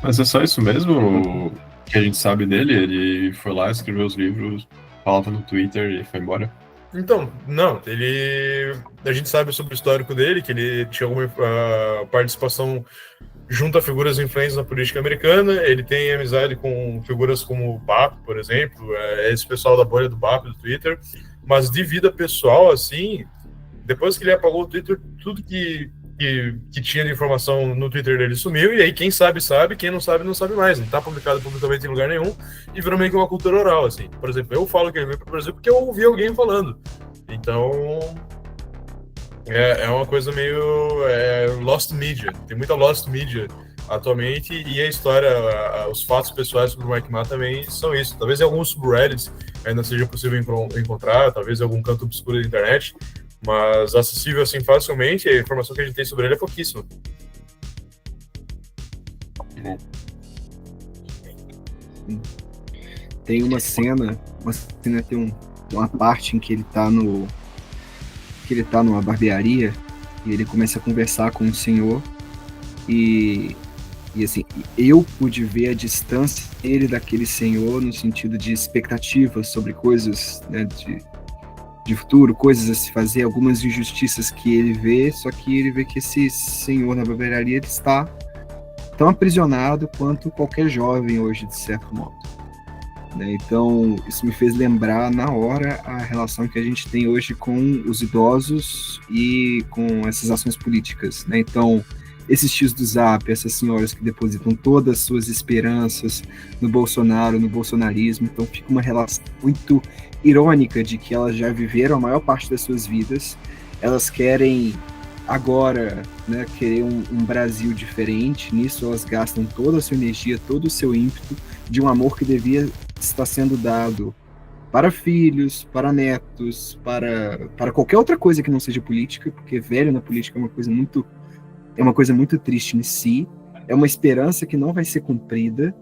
Mas é só isso mesmo que a gente sabe dele? Ele foi lá, escreveu os livros, falava no Twitter e foi embora? Então, não, a gente sabe sobre o histórico dele, que ele tinha alguma participação junto a figuras influentes na política americana, ele tem amizade com figuras como o BAP, por exemplo, esse pessoal da bolha do BAP, do Twitter, mas de vida pessoal, assim, depois que ele apagou o Twitter, tudo que que tinha de informação no Twitter dele sumiu, e aí quem sabe, quem não sabe mais. Não tá publicado publicamente em lugar nenhum, e virou meio que uma cultura oral, assim. Por exemplo, eu falo que ele veio pro Brasil porque eu ouvi alguém falando. Então, é uma coisa meio lost media. Tem muita lost media atualmente, e a história, os fatos pessoais sobre o Mike Ma também são isso. Talvez em alguns subreddits ainda seja possível encontrar, talvez em algum canto obscuro da internet, mas acessível assim facilmente, a informação que a gente tem sobre ele é pouquíssima. Tem uma cena tem uma parte em que ele tá numa barbearia e ele começa a conversar com um senhor e assim, eu pude ver a distância dele daquele senhor no sentido de expectativas sobre coisas, né, de futuro, coisas a se fazer, algumas injustiças que ele vê, só que ele vê que esse senhor na barbearia ele está tão aprisionado quanto qualquer jovem hoje, de certo modo. Né? Então, isso me fez lembrar na hora a relação que a gente tem hoje com os idosos e com essas ações políticas. Né? Então, esses tios do Zap, essas senhoras que depositam todas as suas esperanças no Bolsonaro, no bolsonarismo, então fica uma relação muito irônica de que elas já viveram a maior parte das suas vidas, elas querem agora, né, querer um Brasil diferente, nisso elas gastam toda a sua energia, todo o seu ímpeto de um amor que devia estar sendo dado para filhos, para netos, para qualquer outra coisa que não seja política, porque velho na política é uma coisa muito triste em si, é uma esperança que não vai ser cumprida,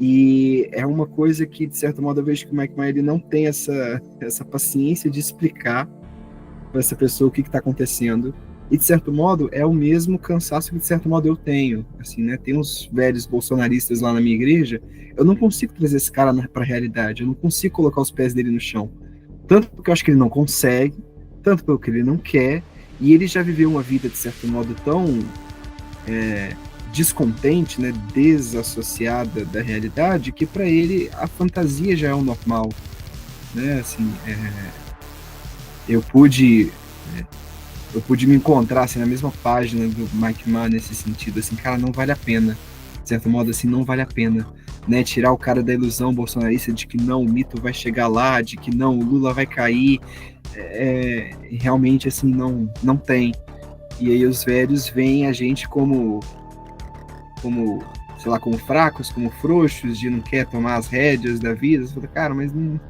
e é uma coisa que, de certo modo, eu vejo que o Mike Ma ele não tem essa paciência de explicar para essa pessoa o que está acontecendo, e, de certo modo, é o mesmo cansaço que, de certo modo, eu tenho. Assim, né? Tem uns velhos bolsonaristas lá na minha igreja, eu não consigo trazer esse cara para a realidade, eu não consigo colocar os pés dele no chão, tanto porque eu acho que ele não consegue, tanto porque ele não quer, e ele já viveu uma vida, de certo modo, tão descontente, né, desassociada da realidade, que para ele a fantasia já é o normal. Né? Assim, eu pude me encontrar assim, na mesma página do Mike Ma nesse sentido, assim, cara, não vale a pena. De certo modo, assim, não vale a pena. Né? Tirar o cara da ilusão bolsonarista de que não, o mito vai chegar lá, de que não, o Lula vai cair, realmente, assim, não tem. E aí os velhos veem a gente como sei lá, como fracos, como frouxos, de não quer tomar as rédeas da vida. Você fala, cara, mas não...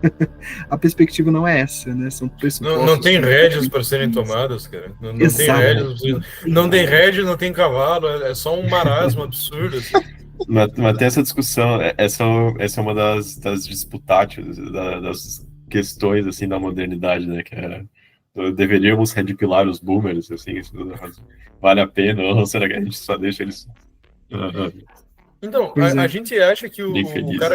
a perspectiva não é essa, né? São pressupostos... Não tem rédeas para serem tomadas, cara. Não tem rédeas, não tem rédea, não tem cavalo, é só um marasmo absurdo, assim. Mas tem essa discussão, essa é uma das disputátios, das questões, assim, da modernidade, né, que deveríamos redipilar os boomers, assim, vale a pena, ou será que a gente só deixa eles... Então, a gente acha que o cara...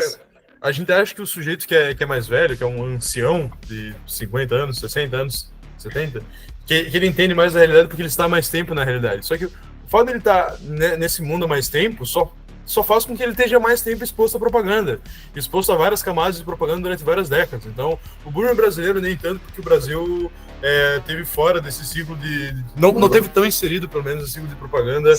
A gente acha que o sujeito que é mais velho, que é um ancião de 50 anos, 60 anos, 70, que ele entende mais a realidade porque ele está há mais tempo na realidade. Só que o fato de ele estar nesse mundo há mais tempo só faz com que ele esteja mais tempo exposto à propaganda, exposto a várias camadas de propaganda durante várias décadas. Então, o boomer brasileiro nem tanto, porque o Brasil teve fora desse ciclo não teve tão inserido, pelo menos, no ciclo de propaganda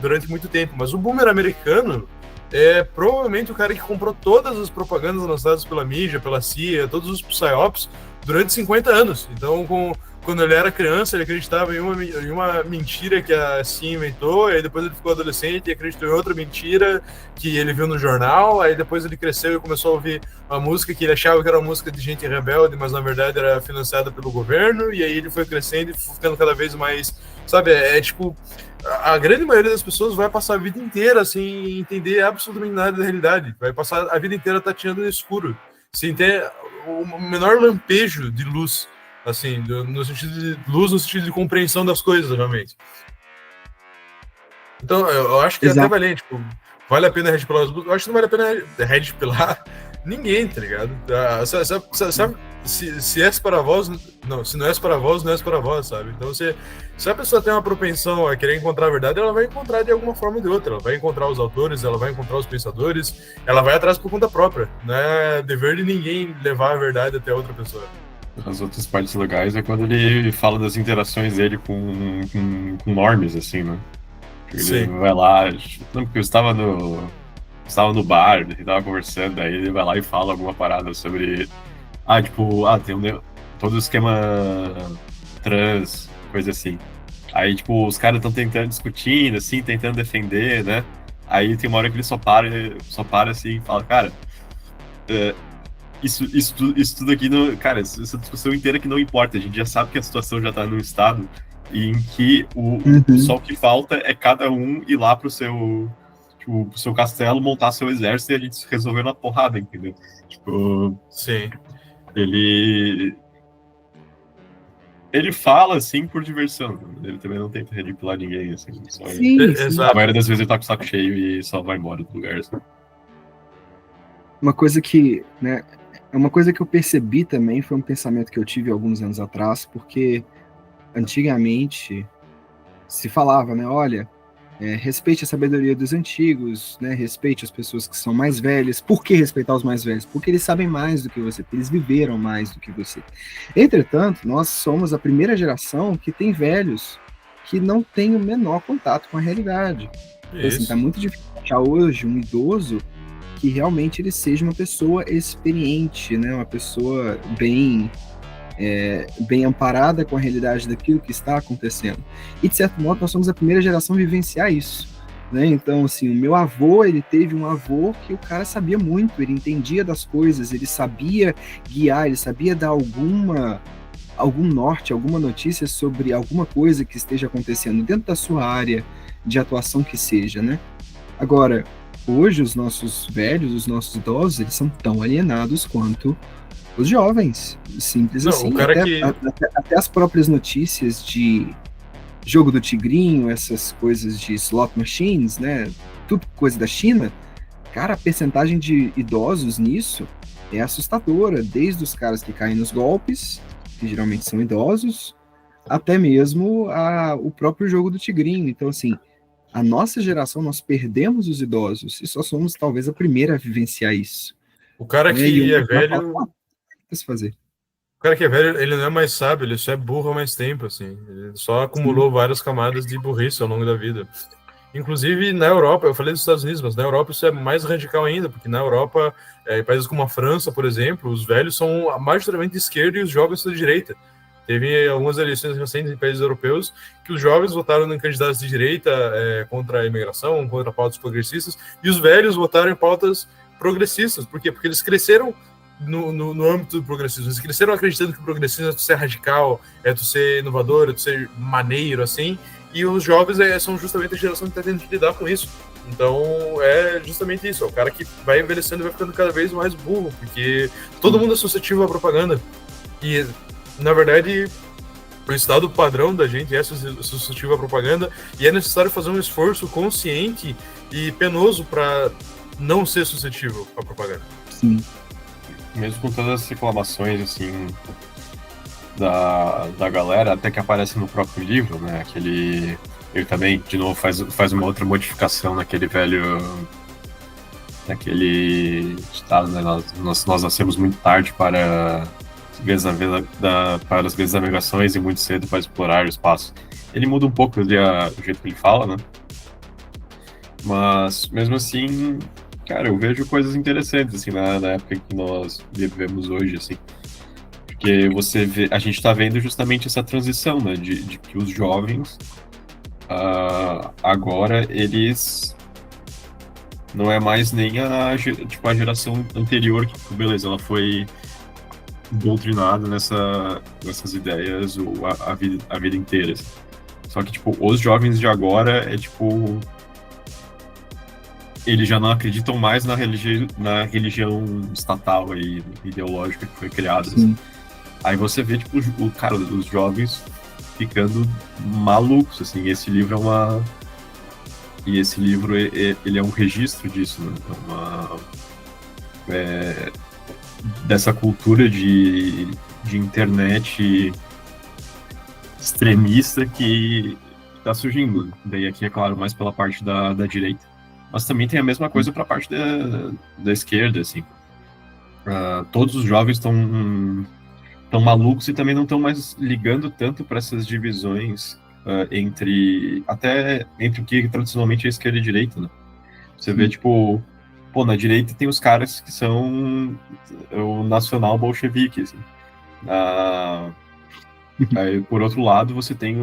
durante muito tempo. Mas o boomer americano é provavelmente o cara que comprou todas as propagandas lançadas pela mídia, pela CIA, todos os psyops durante 50 anos. Então, quando ele era criança, ele acreditava em uma mentira que a CIA inventou, aí depois ele ficou adolescente e acreditou em outra mentira que ele viu no jornal, aí depois ele cresceu e começou a ouvir uma música que ele achava que era uma música de gente rebelde, mas na verdade era financiada pelo governo, e aí ele foi crescendo e ficando cada vez mais, sabe, tipo, a grande maioria das pessoas vai passar a vida inteira sem entender absolutamente nada da realidade, vai passar a vida inteira tateando no escuro, sem ter o menor lampejo de luz, assim, no sentido de luz, no sentido de compreensão das coisas, realmente. Então, eu acho que é até valente, tipo, vale a pena redipilar os... Eu acho que não vale a pena redipilar ninguém, tá ligado? Sabe, se é para vós, não, se não é para vós, não é para vós, sabe? Então, se a pessoa tem uma propensão a querer encontrar a verdade, ela vai encontrar de alguma forma ou de outra. Ela vai encontrar os autores, ela vai encontrar os pensadores, ela vai atrás por conta própria. Não é dever de ninguém levar a verdade até outra pessoa. As outras partes legais é quando ele fala das interações dele com normes, assim, né? Ele Sim. vai lá, não, porque eu estava no bar, ele tava conversando, aí ele vai lá e fala alguma parada sobre, tipo, tem todo o esquema trans, coisa assim. Aí, tipo, os caras estão tentando discutindo, assim, tentando defender, né? Aí tem uma hora que ele só para assim e fala, cara, isso tudo aqui, não, cara, essa discussão inteira que não importa, a gente já sabe que a situação já tá num estado em que só o que falta é cada um ir lá pro seu castelo, montar seu exército e a gente resolveu na porrada, entendeu? Tipo, Sim. ele fala, assim, por diversão. Ele também não tenta manipular ninguém, assim. Sim, sim. A Exato. maioria das vezes ele tá com o saco cheio e só vai embora do lugar, assim. Uma coisa que, né, é uma coisa que eu percebi também, foi um pensamento que eu tive alguns anos atrás, porque antigamente se falava, né, olha, respeite a sabedoria dos antigos, né, respeite as pessoas que são mais velhas. Por que respeitar os mais velhos? Porque eles sabem mais do que você, porque eles viveram mais do que você. Entretanto, nós somos a primeira geração que tem velhos que não tem o menor contato com a realidade. Então, assim, tá muito difícil achar hoje um idoso que realmente ele seja uma pessoa experiente, né, uma pessoa bem amparada com a realidade daquilo que está acontecendo. E, de certo modo, nós somos a primeira geração a vivenciar isso. Né? Então, assim, o meu avô, ele teve um avô que o cara sabia muito, ele entendia das coisas, ele sabia guiar, ele sabia dar algum norte, alguma notícia sobre alguma coisa que esteja acontecendo dentro da sua área de atuação que seja, né? Agora, hoje os nossos velhos, os nossos idosos, eles são tão alienados quanto os jovens, simples assim. O cara até as próprias notícias de jogo do tigrinho, essas coisas de slot machines, né? Tudo coisa da China. Cara, a percentagem de idosos nisso é assustadora, desde os caras que caem nos golpes, que geralmente são idosos, até mesmo o próprio jogo do tigrinho. Então, assim, a nossa geração, nós perdemos os idosos e só somos talvez a primeira a vivenciar isso. O cara que é velho... Se fazer. O cara que é velho, ele não é mais sábio, ele só é burro há mais tempo, assim. Ele só acumulou várias camadas de burrice ao longo da vida. Inclusive, na Europa, eu falei dos Estados Unidos, mas na Europa isso é mais radical ainda, porque na Europa, em países como a França, por exemplo, os velhos são majoritariamente de esquerda e os jovens são de direita. Teve algumas eleições recentes em países europeus que os jovens votaram em candidatos de direita contra a imigração, contra pautas progressistas, e os velhos votaram em pautas progressistas. Por quê? Porque eles cresceram no âmbito do progressismo. Eles cresceram acreditando que o progressismo é tu ser radical, é tu ser inovador, é tu ser maneiro, assim, e os jovens são justamente a geração que está tendo que lidar com isso. Então, é justamente isso. É o cara que vai envelhecendo e vai ficando cada vez mais burro, porque todo mundo é suscetível à propaganda. E, na verdade, o estado padrão da gente é suscetível à propaganda, e é necessário fazer um esforço consciente e penoso para não ser suscetível à propaganda. Sim. Mesmo com todas as reclamações, assim, da galera, até que aparece no próprio livro, né? Ele também, de novo, faz uma outra modificação naquele estado, né? Nós nascemos muito tarde para as grandes navegações e muito cedo para explorar o espaço. Ele muda um pouco o jeito que ele fala, né? Mas, mesmo assim, cara, eu vejo coisas interessantes, assim, na época que nós vivemos hoje, assim. Porque a gente tá vendo justamente essa transição, né, de que os jovens, agora, eles não é mais nem a geração anterior, que, beleza, ela foi doutrinada nessas ideias a vida inteira, assim. Só que, tipo, os jovens de agora eles já não acreditam mais na religião estatal aí, ideológica que foi criada. Assim. Aí você vê, tipo, os jovens ficando malucos, assim. Esse livro ele é um registro disso, né? Dessa cultura de internet extremista que está surgindo. Daí aqui, é claro, mais pela parte da direita. Mas também tem a mesma coisa para a parte da esquerda, assim. Todos os jovens estão malucos e também não estão mais ligando tanto para essas divisões entre o que tradicionalmente é esquerda e direita, né? Você vê, tipo, pô, na direita tem os caras que são o nacional bolchevique, assim. Aí, por outro lado, você tem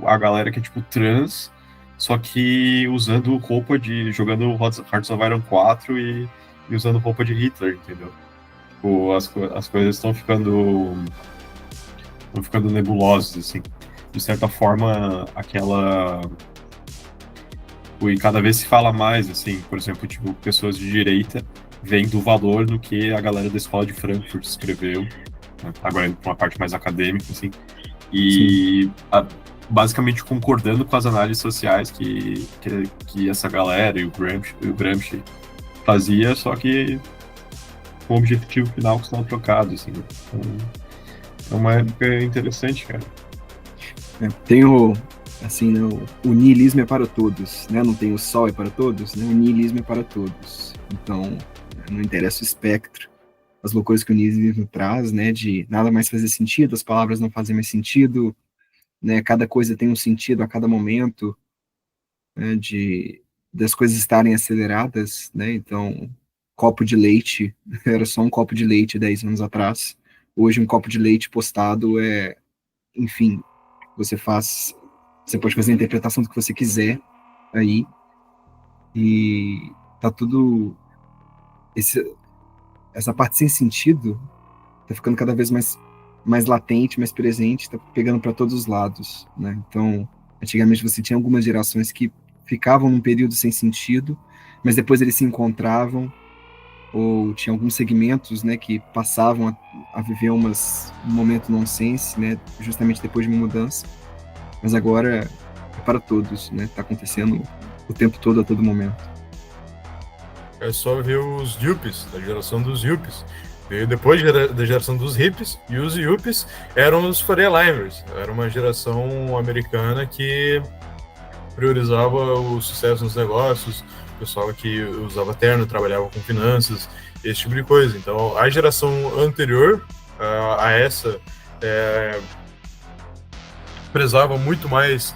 a galera que é, tipo, trans, só que usando roupa jogando Hearts of Iron 4 e usando roupa de Hitler, entendeu? Tipo, as coisas estão ficando nebulosas, assim. De certa forma, e cada vez se fala mais, assim, por exemplo, tipo, pessoas de direita veem do valor no que a galera da escola de Frankfurt escreveu, né? Agora indo para uma parte mais acadêmica, assim, e basicamente concordando com as análises sociais que essa galera e o Gramsci fazia, só que com o objetivo final que estão trocados, assim. Então, é uma época interessante, cara. Tem assim, né, o niilismo é para todos, né? Não tem o sol é para todos, né? O niilismo é para todos. Então, não interessa o espectro, as loucuras que o niilismo traz, né? De nada mais fazer sentido, as palavras não fazem mais sentido, né? Cada coisa tem um sentido a cada momento, né? Das coisas estarem aceleradas, né? Então, copo de leite era só um copo de leite 10 anos atrás. Hoje, um copo de leite postado enfim, você pode fazer a interpretação do que você quiser aí, e tá tudo, essa parte sem sentido tá ficando cada vez mais latente, mais presente, tá pegando para todos os lados, né? Então, antigamente você tinha algumas gerações que ficavam num período sem sentido, mas depois eles se encontravam, ou tinha alguns segmentos, né, que passavam a viver um momento nonsense, né, justamente depois de uma mudança. Mas agora é para todos, né? Tá acontecendo o tempo todo, a todo momento. É só ver os yuppies, da geração dos yuppies. Veio depois da geração dos hippies, e os yuppies eram os Faria-Limers. Era uma geração americana que priorizava o sucesso nos negócios, o pessoal que usava terno, trabalhava com finanças, esse tipo de coisa. Então, a geração anterior a essa prezava muito mais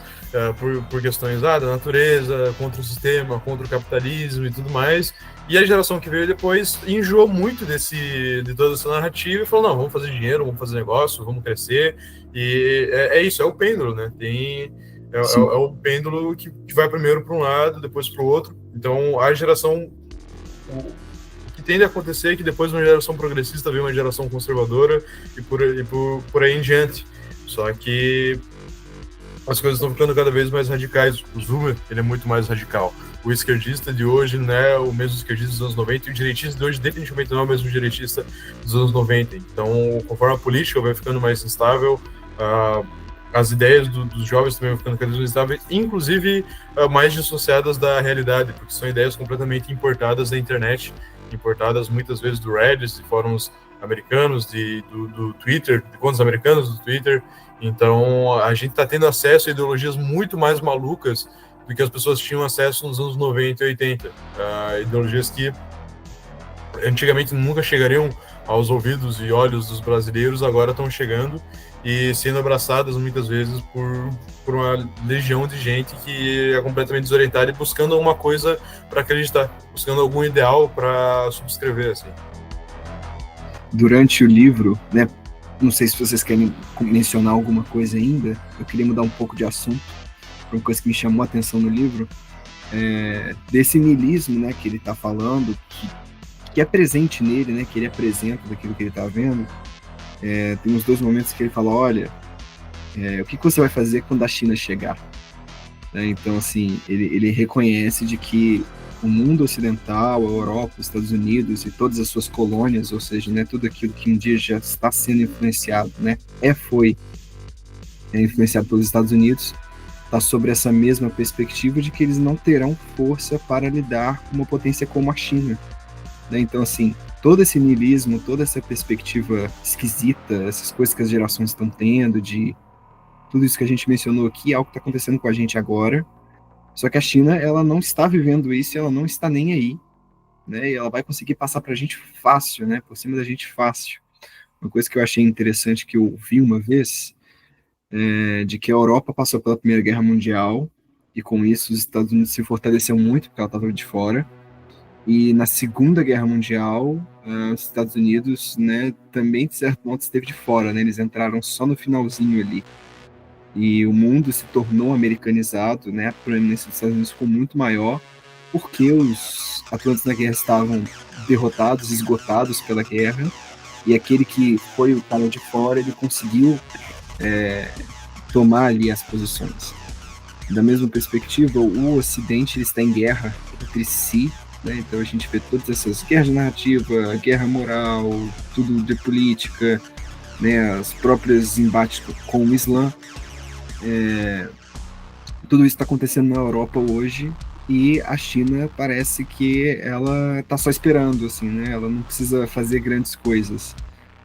por questões da natureza, contra o sistema, contra o capitalismo e tudo mais. E a geração que veio depois enjoou muito de toda essa narrativa e falou, não, vamos fazer dinheiro, vamos fazer negócio, vamos crescer. E é isso, é o pêndulo, né? É o pêndulo que vai primeiro para um lado, depois para o outro. Então, a geração... O que tende a acontecer é que depois de uma geração progressista vem uma geração conservadora e por aí em diante. Só que as coisas estão ficando cada vez mais radicais. O Zoomer, ele é muito mais radical. O esquerdista de hoje não é o mesmo esquerdista dos anos 90, e o direitista de hoje definitivamente não é o mesmo direitista dos anos 90. Então, conforme a política vai ficando mais instável, as ideias dos jovens também vão ficando cada vez mais instáveis, inclusive mais dissociadas da realidade, porque são ideias completamente importadas da internet, importadas muitas vezes do Reddit, de fóruns americanos, do Twitter, de contas americanas do Twitter. Então, a gente está tendo acesso a ideologias muito mais malucas do que as pessoas tinham acesso nos anos 90 e 80. Ideologias que antigamente nunca chegariam aos ouvidos e olhos dos brasileiros, agora estão chegando e sendo abraçadas muitas vezes por uma legião de gente que é completamente desorientada e buscando alguma coisa para acreditar, buscando algum ideal para subscrever, assim. Durante o livro, né, não sei se vocês querem mencionar alguma coisa ainda, eu queria mudar um pouco de assunto, uma coisa que me chamou a atenção no livro, desse niilismo, né, que ele está falando, que é presente nele, né, que ele apresenta daquilo que ele está vendo. Tem uns 2 momentos que ele fala, olha, o que você vai fazer quando a China chegar? Então, assim, ele reconhece de que o mundo ocidental, a Europa, os Estados Unidos e todas as suas colônias, ou seja, né, tudo aquilo que um dia já está sendo influenciado, né, foi influenciado pelos Estados Unidos, está sobre essa mesma perspectiva de que eles não terão força para lidar com uma potência como a China. Né? Então, assim, todo esse niilismo, toda essa perspectiva esquisita, essas coisas que as gerações estão tendo, de tudo isso que a gente mencionou aqui, é algo que está acontecendo com a gente agora, só que a China, ela não está vivendo isso, ela não está nem aí, né? E ela vai conseguir passar para a gente fácil, né? Por cima da gente fácil. uma coisa que eu achei interessante que eu vi uma vez, de que a Europa passou pela Primeira Guerra Mundial, e com isso os Estados Unidos se fortaleceu muito, porque ela estava de fora. E na Segunda Guerra Mundial, os Estados Unidos, né, também, de certo modo, esteve de fora, né? Eles entraram só no finalzinho ali. E o mundo se tornou americanizado, né? A proeminência dos Estados Unidos ficou muito maior, porque os atlantes na guerra estavam derrotados, esgotados pela guerra, e aquele que foi o cara de fora, ele conseguiu tomar ali as posições. Da mesma perspectiva, o Ocidente ele está em guerra entre si, né? Então a gente vê todas essas guerras de narrativa, guerra moral, tudo de política, né? As próprias embates com o Islã. Tudo isso está acontecendo na Europa hoje, e a China parece que ela está só esperando, assim, né? Ela não precisa fazer grandes coisas,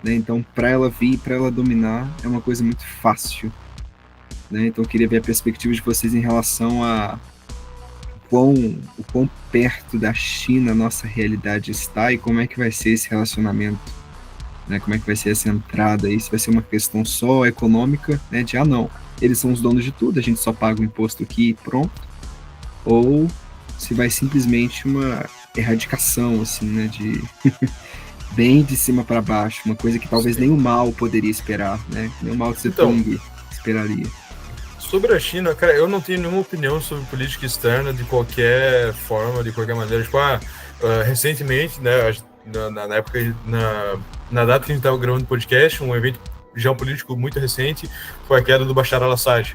né? Então, para ela vir, para ela dominar, é uma coisa muito fácil, né? Então, eu queria ver a perspectiva de vocês em relação a o quão perto da China a nossa realidade está, e como é que vai ser esse relacionamento, né? Como é que vai ser essa entrada aí? Se vai ser uma questão só econômica, né? De, não, eles são os donos de tudo, a gente só paga o imposto aqui e pronto. Ou se vai simplesmente uma erradicação, assim, né? De bem de cima para baixo, uma coisa que talvez nem o mal poderia esperar, né? Nem o Mao Tse-tung esperaria. Sobre a China, cara, eu não tenho nenhuma opinião sobre política externa de qualquer forma, de qualquer maneira. Tipo, recentemente, né, na época, na data que a gente estava gravando o podcast, um evento geopolítico muito recente foi a queda do Bashar al-Assad.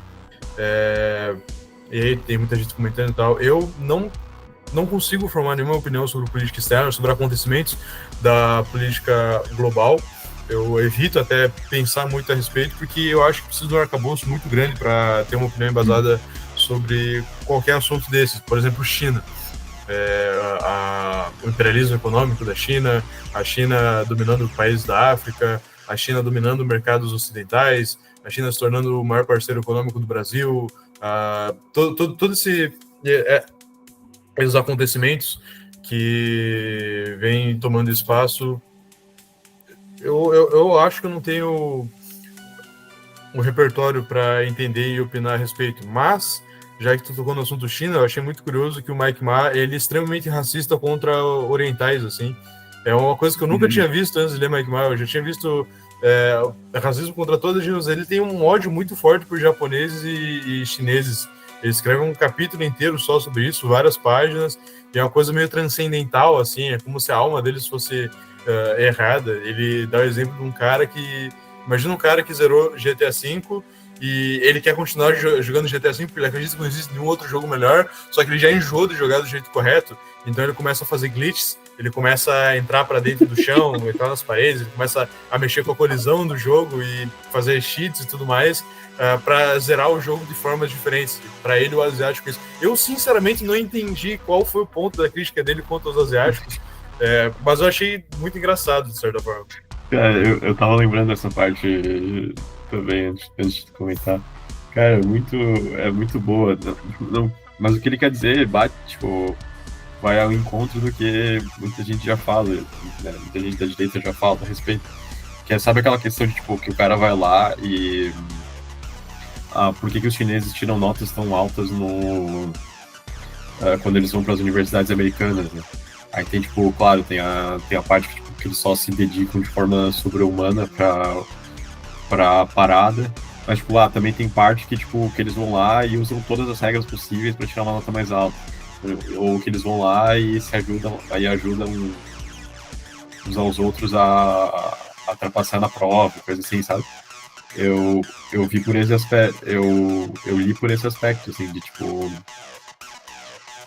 E aí tem muita gente comentando e tal. Eu não consigo formar nenhuma opinião sobre política externa, sobre acontecimentos da política global. Eu evito até pensar muito a respeito, porque eu acho que precisa de um arcabouço muito grande para ter uma opinião embasada sobre qualquer assunto desses. Por exemplo, China. O imperialismo econômico da China, a China dominando países da África, a China dominando mercados ocidentais, a China se tornando o maior parceiro econômico do Brasil, todo esses acontecimentos que vêm tomando espaço. Eu acho que eu não tenho um repertório para entender e opinar a respeito, mas, já que tu tocou no assunto China, eu achei muito curioso que o Mike Ma, ele é extremamente racista contra orientais, assim. É uma coisa que eu nunca tinha visto antes de ler Mike Ma. Eu já tinha visto racismo contra todas as gêneros. Ele tem um ódio muito forte por japoneses e chineses. Ele escreve um capítulo inteiro só sobre isso, várias páginas, e é uma coisa meio transcendental, assim, é como se a alma deles fosse errada. Ele dá o exemplo de um cara que... Imagina um cara que zerou GTA V e ele quer continuar jogando GTA V porque ele acredita que não existe nenhum outro jogo melhor, só que ele já enjoou de jogar do jeito correto, então ele começa a fazer glitches, ele começa a entrar para dentro do chão, entrar nas paredes, ele começa a mexer com a colisão do jogo e fazer cheats e tudo mais, para zerar o jogo de formas diferentes. Para ele, o asiático é isso. Eu, sinceramente, não entendi qual foi o ponto da crítica dele contra os asiáticos, mas eu achei muito engraçado, de certa forma. Eu tava lembrando dessa parte também, antes de comentar. Cara, é muito boa. Mas o que ele quer dizer bate, tipo, vai ao encontro do que muita gente já fala, né? Muita gente da direita já fala a respeito. Que sabe aquela questão de, tipo, que o cara vai lá e... por que os chineses tiram notas tão altas quando eles vão para as universidades americanas, né? Aí tem, tipo, claro, tem a parte que eles só se dedicam de forma sobre-humana pra parada, mas, tipo, também tem parte que, tipo, que eles vão lá e usam todas as regras possíveis para tirar uma nota mais alta. Ou que eles vão lá e ajudam uns aos outros a trapacear na prova, coisa assim, sabe? Eu vi por esse aspecto, eu li por esse aspecto, assim, de, tipo,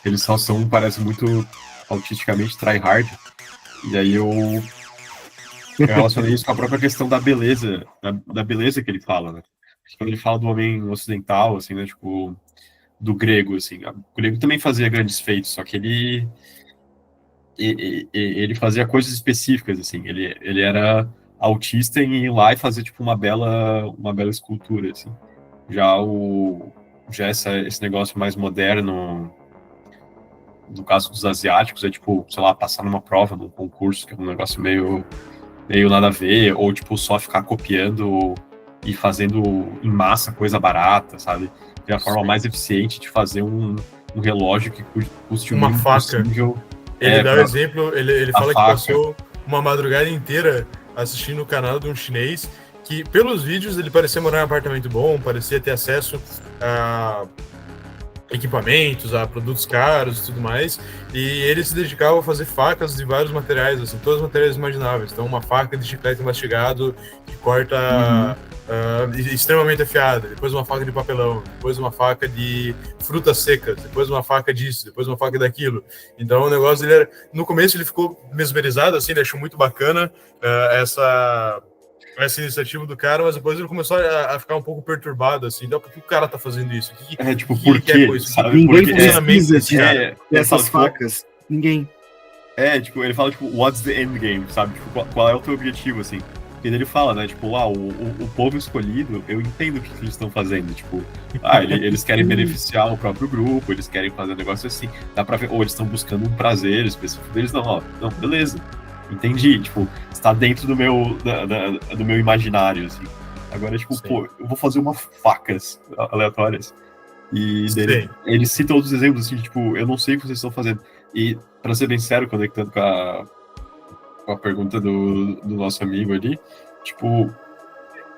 eles só parece muito autisticamente tryhard, e aí eu relacionei isso com a própria questão da beleza, da beleza que ele fala, né? Quando ele fala do homem ocidental, assim, né, tipo, do grego, assim, o grego também fazia grandes feitos, só que ele fazia coisas específicas, assim, ele era autista em ir lá e fazer, tipo, uma bela escultura, assim. Já esse negócio mais moderno, no caso dos asiáticos, é tipo, sei lá, passar numa prova, num concurso, que é um negócio meio meio nada a ver, ou tipo, só ficar copiando e fazendo em massa coisa barata, sabe? É a forma mais eficiente de fazer um relógio que custe o Uma mínimo faca. possível. Ele dá o pra- exemplo, ele a fala que faca. passou uma madrugada inteira assistindo o canal de um chinês que, pelos vídeos, ele parecia morar em um apartamento bom, parecia ter acesso a equipamentos, a produtos caros e tudo mais, e ele se dedicava a fazer facas de vários materiais, assim, todos os materiais imagináveis. Então, uma faca de chiclete mastigado que corta extremamente afiada, depois uma faca de papelão, depois uma faca de frutas secas, depois uma faca disso, depois uma faca daquilo. Então, o negócio dele era... No começo ele ficou mesmerizado, assim, ele achou muito bacana essa iniciativa do cara, mas depois ele começou a ficar um pouco perturbado, assim, então por que o cara tá fazendo isso? Tipo, por quê? Sabe? Ninguém Porque precisa fala, dessas facas. Ninguém. Tipo, ele fala, tipo, what's the end game, sabe? Tipo, qual é o teu objetivo, assim? Porque ele fala, né, tipo, o povo escolhido, eu entendo o que eles estão fazendo, tipo, eles querem beneficiar o próprio grupo, eles querem fazer um negócio assim, dá pra ver, ou eles estão buscando um prazer específico deles, não, beleza. Entendi, tipo, está dentro do meu imaginário, assim. Agora, tipo, pô, eu vou fazer umas facas aleatórias. E ele cita outros exemplos, assim, tipo, eu não sei o que vocês estão fazendo. E, pra ser bem sério, conectando com a pergunta do nosso amigo ali, tipo,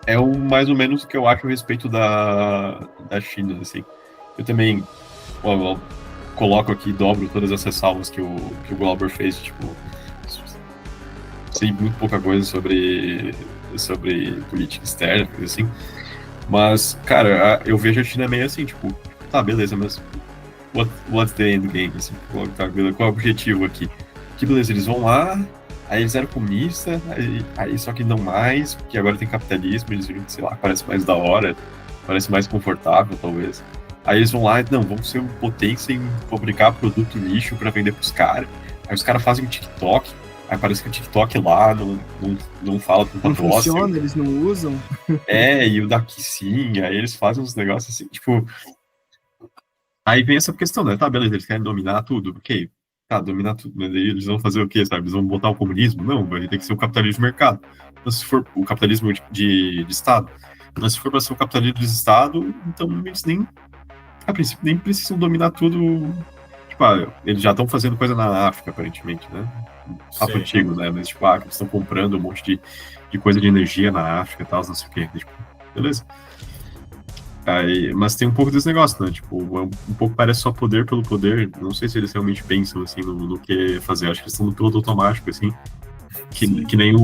é mais ou menos o que eu acho a respeito da China, assim. Eu também coloco aqui, dobro todas essas salvas que o Glauber fez, tipo, sei muito pouca coisa sobre política externa, coisa assim. Mas, cara, eu vejo a China meio assim, tipo, tá, beleza, mas what's the end game? Assim, qual é o objetivo aqui? Que beleza, eles vão lá, aí eles eram comunistas, aí só que não mais, porque agora tem capitalismo, eles viram que, sei lá, parece mais da hora, parece mais confortável, talvez. Aí eles vão lá, não, vamos ser uma potência em fabricar produto lixo pra vender pros caras. Aí os caras fazem um TikTok, aí parece que o TikTok lá não fala com não funciona, eles não usam. E o daqui sim, aí eles fazem uns negócios assim, tipo... Aí vem essa questão, né? Tá, beleza, eles querem dominar tudo, ok. Tá, dominar tudo, mas aí eles vão fazer o quê, sabe? Eles vão botar o comunismo? Não, vai ter que ser o capitalismo de mercado. Então, se for o capitalismo de Estado, mas se for para ser o capitalismo de Estado, então eles nem, a princípio, nem precisam dominar tudo. Tipo, eles já estão fazendo coisa na África, aparentemente, né? Papo antigo, né? Mas, tipo, eles estão comprando um monte de coisa de energia na África e tal, não sei o quê. Tipo, beleza. Aí, mas tem um pouco desse negócio, né? Tipo, um pouco parece só poder pelo poder. Não sei se eles realmente pensam, assim, no que fazer. Acho que eles estão no piloto automático, assim. Que nem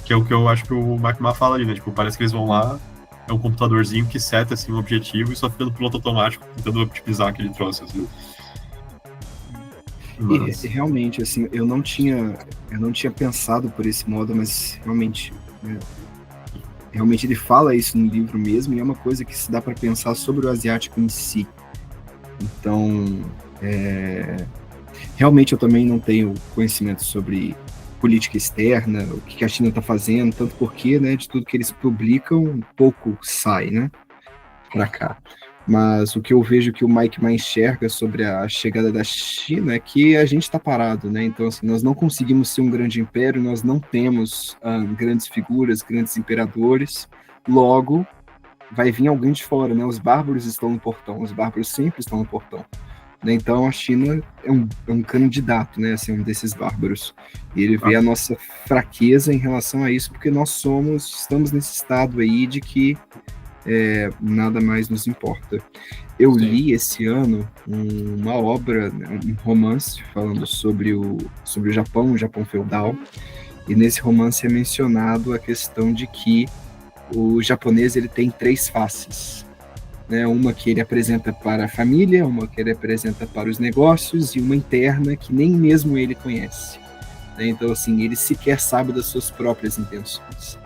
que é o que eu acho que o McMahon fala ali, né? Tipo, parece que eles vão lá, é um computadorzinho que seta, assim, um objetivo e só fica no piloto automático, tentando optimizar aquele troço, assim. Mas... E realmente, assim, eu não tinha pensado por esse modo, mas realmente... Realmente ele fala isso no livro mesmo, e é uma coisa que se dá para pensar sobre o asiático em si. Então, realmente eu também não tenho conhecimento sobre política externa, o que a China está fazendo, tanto porque, né, de tudo que eles publicam, um pouco sai, né, para cá. Mas o que eu vejo que o Mike mais enxerga sobre a chegada da China é que a gente está parado, né? Então, assim, nós não conseguimos ser um grande império, nós não temos grandes figuras, grandes imperadores. Logo, vai vir alguém de fora, né? Os bárbaros estão no portão, os bárbaros sempre estão no portão. Né? Então, a China é um candidato, né? Assim, um desses bárbaros. E ele vê a nossa fraqueza em relação a isso, porque nós estamos nesse estado aí de que nada mais nos importa. Eu li esse ano uma obra, um romance falando sobre o Japão feudal, e nesse romance é mencionado a questão de que o japonês ele tem 3 faces, né? Uma que ele apresenta para a família, uma que ele apresenta para os negócios e uma interna que nem mesmo ele conhece, né? Então, assim, ele sequer sabe das suas próprias intenções.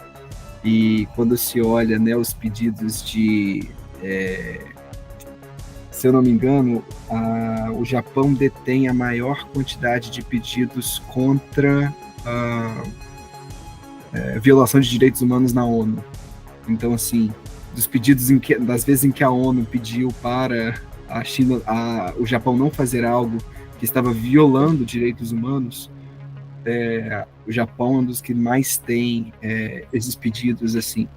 E quando se olha, né, os pedidos de... se eu não me engano, o Japão detém a maior quantidade de pedidos contra a violação de direitos humanos na ONU. Então, assim, dos pedidos das vezes em que a ONU pediu para a China, o Japão não fazer algo que estava violando direitos humanos, o Japão é um dos que mais tem esses pedidos, assim.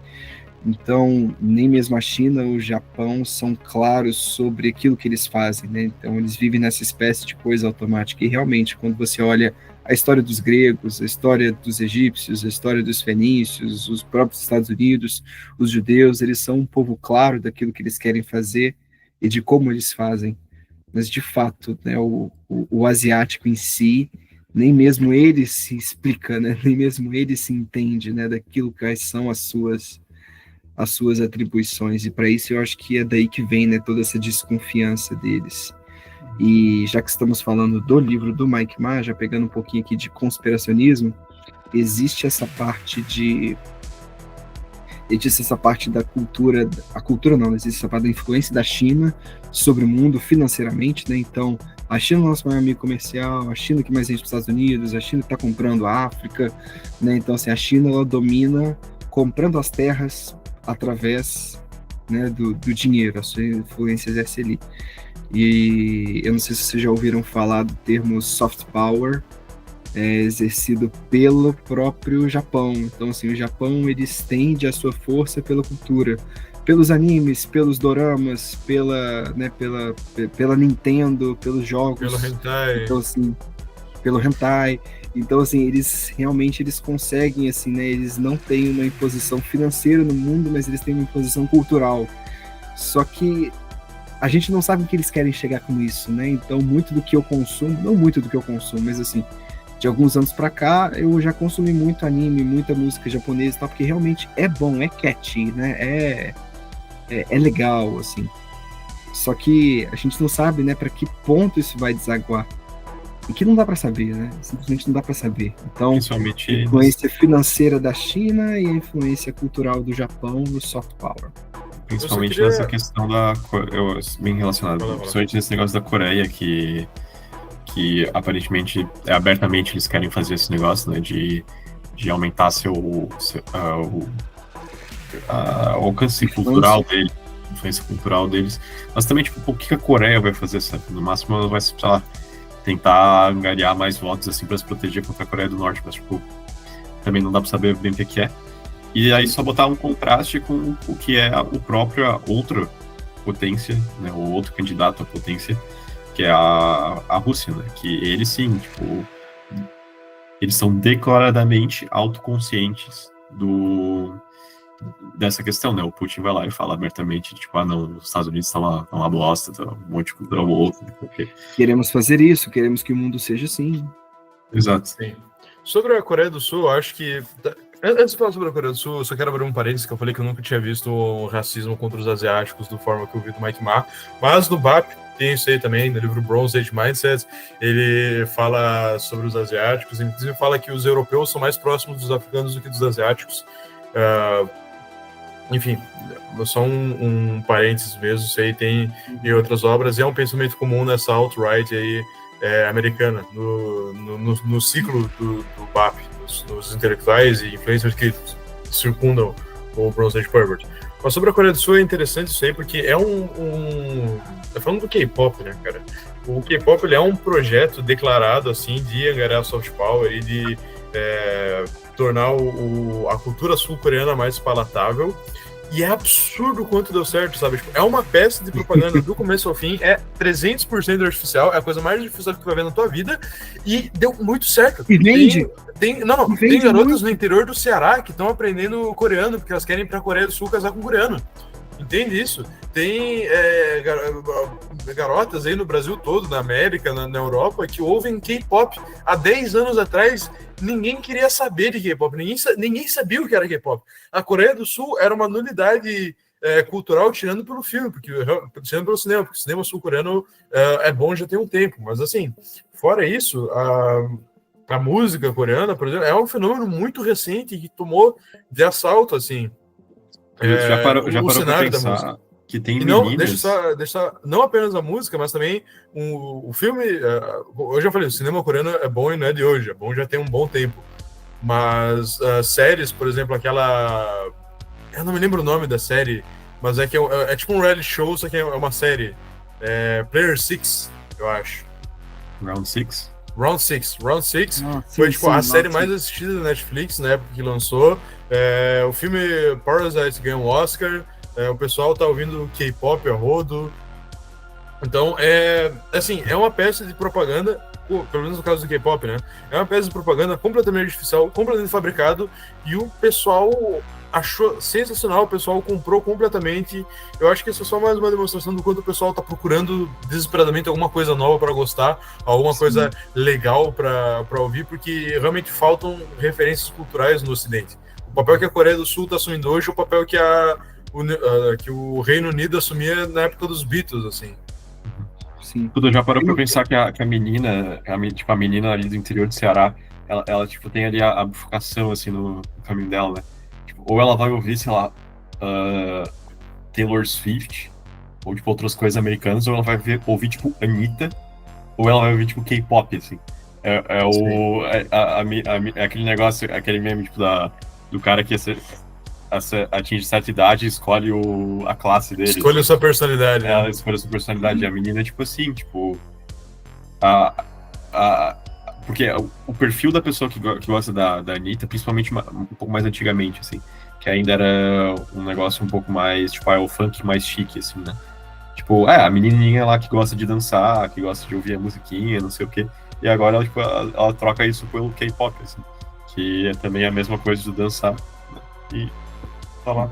Então, nem mesmo a China ou o Japão são claros sobre aquilo que eles fazem, né? Então, eles vivem nessa espécie de coisa automática. E realmente, quando você olha a história dos gregos, a história dos egípcios, a história dos fenícios, os próprios Estados Unidos, os judeus, eles são um povo claro daquilo que eles querem fazer e de como eles fazem. Mas, de fato, né, o asiático em si, nem mesmo ele se explica, né? Nem mesmo ele se entende, né, daquilo que são as suas atribuições, e para isso eu acho que é daí que vem, né, toda essa desconfiança deles. E já que estamos falando do livro do Mike Ma, já pegando um pouquinho aqui de conspiracionismo, existe essa parte da cultura, existe essa parte da influência da China sobre o mundo financeiramente, né? Então, a China é o nosso maior amigo comercial, a China que mais vende para os Estados Unidos, a China que está comprando a África, né? Então, assim, a China, ela domina comprando as terras através, né, do dinheiro, a sua influência exerce ali. E eu não sei se vocês já ouviram falar do termo soft power, exercido pelo próprio Japão. Então, assim, o Japão, ele estende a sua força pela cultura, pelos animes, pelos doramas, pela Nintendo, pelos jogos. Pelo hentai. Então, assim, pelo hentai. Então, assim, eles conseguem, assim, né, eles não têm uma imposição financeira no mundo, mas eles têm uma imposição cultural. Só que a gente não sabe o que eles querem chegar com isso, né? Então, muito do que eu consumo, não muito do que eu consumo, mas assim, de alguns anos pra cá, eu já consumi muito anime, muita música japonesa e tal, porque realmente é bom, é catchy, né? É legal, assim. Só que a gente não sabe, né, pra que ponto isso vai desaguar. E que não dá pra saber, né? Simplesmente não dá pra saber. Então, a influência financeira da China e a influência cultural do Japão no soft power. Principalmente nessa questão bem relacionado, principalmente nesse negócio da Coreia, que aparentemente, abertamente, eles querem fazer esse negócio, né, de aumentar o alcance cultural deles, influência cultural deles. Mas também, tipo, o que a Coreia vai fazer, sabe? No máximo, ela vai, sei lá, tentar angariar mais votos, assim, pra se proteger contra a Coreia do Norte, mas, tipo, também não dá pra saber bem o que é. E aí só botar um contraste com o que é a outra potência, né, o outro candidato à potência, que é a Rússia, né, que eles sim, tipo, eles são declaradamente autoconscientes dessa questão, né, o Putin vai lá e fala abertamente, tipo, não, os Estados Unidos estão uma bosta, tá um monte de cultura outro, porque... Queremos fazer isso, queremos que o mundo seja assim. Exato. Sim. Sobre a Coreia do Sul, eu acho que... Antes de falar sobre a Coreia do Sul, eu só quero abrir um parênteses, que eu falei que eu nunca tinha visto o racismo contra os asiáticos da forma que eu vi do Mike Ma, mas no BAP tem isso aí também, no livro Bronze Age Mindset, ele fala sobre os asiáticos, inclusive fala que os europeus são mais próximos dos africanos do que dos asiáticos. Enfim, só um parênteses mesmo, isso aí tem em outras obras, e é um pensamento comum nessa alt-right aí, americana, no ciclo do BAP, nos intelectuais e influencers que circundam o Bronze Age Pervert. Mas sobre a Coreia do Sul é interessante isso aí, porque é falando do K-pop, né, cara? O K-pop, ele é um projeto declarado, assim, de angariar soft power e de tornar a cultura sul-coreana mais palatável. E é absurdo o quanto deu certo, sabe? Tipo, é uma peça de propaganda do começo ao fim, é 300% artificial, é a coisa mais difícil que tu vai ver na tua vida, e deu muito certo. E vende. Tem garotas no interior do Ceará que estão aprendendo coreano, porque elas querem ir pra Coreia do Sul casar com coreano. Entende isso? Tem garotas aí no Brasil todo, na América, na Europa, que ouvem K-pop. Há 10 anos atrás, ninguém queria saber de K-pop, ninguém sabia o que era K-pop. A Coreia do Sul era uma nulidade cultural, tirando pelo filme, tirando pelo cinema, porque o cinema sul-coreano é bom já tem um tempo. Mas assim, fora isso, a música coreana, por exemplo, é um fenômeno muito recente que tomou de assalto, assim, já parou pra pensar que tem meninas... Não apenas a música, mas também o filme... eu já falei, o cinema coreano é bom e não é de hoje, é bom já tem um bom tempo. Mas séries, por exemplo, aquela... Eu não me lembro o nome da série, mas é tipo um reality show, só que é uma série. Player 6, eu acho. Round 6? Round Six sim, foi tipo, a Round série Six. mais assistida da Netflix na época que lançou. O filme Parasite ganhou um Oscar. O pessoal tá ouvindo K-pop a rodo. Então, assim, é uma peça de propaganda, pelo menos no caso do K-pop, né? É uma peça de propaganda completamente artificial, completamente fabricado, e o pessoal achou sensacional, o pessoal comprou completamente. Eu acho que isso é só mais uma demonstração do quanto o pessoal tá procurando desesperadamente alguma coisa nova para gostar, alguma coisa legal para ouvir, porque realmente faltam referências culturais no Ocidente. O papel que a Coreia do Sul tá assumindo hoje é o papel que que o Reino Unido assumia na época dos Beatles, assim. Sim. Tudo já parou pra pensar que a menina, a menina ali do interior do Ceará, ela tipo, tem ali a bifurcação, assim, no caminho dela, né? Tipo, ou ela vai ouvir, sei lá, Taylor Swift, ou, tipo, outras coisas americanas, ou ela vai ouvir, tipo, Anitta, ou ela vai ouvir, tipo, K-pop, assim. Aquele negócio, aquele meme, tipo, do cara que atinge certa idade e escolhe a classe dele. Escolha a sua personalidade. Ela escolhe a sua personalidade. E a menina, tipo assim, tipo... Porque o perfil da pessoa que gosta da Anitta, principalmente um pouco mais antigamente, assim, que ainda era um negócio um pouco mais, tipo, o funk mais chique, assim, né? Tipo, a menininha lá que gosta de dançar, que gosta de ouvir a musiquinha, não sei o quê. E agora ela, tipo, ela troca isso pelo K-pop, assim, que é também a mesma coisa de dançar, né? E falar.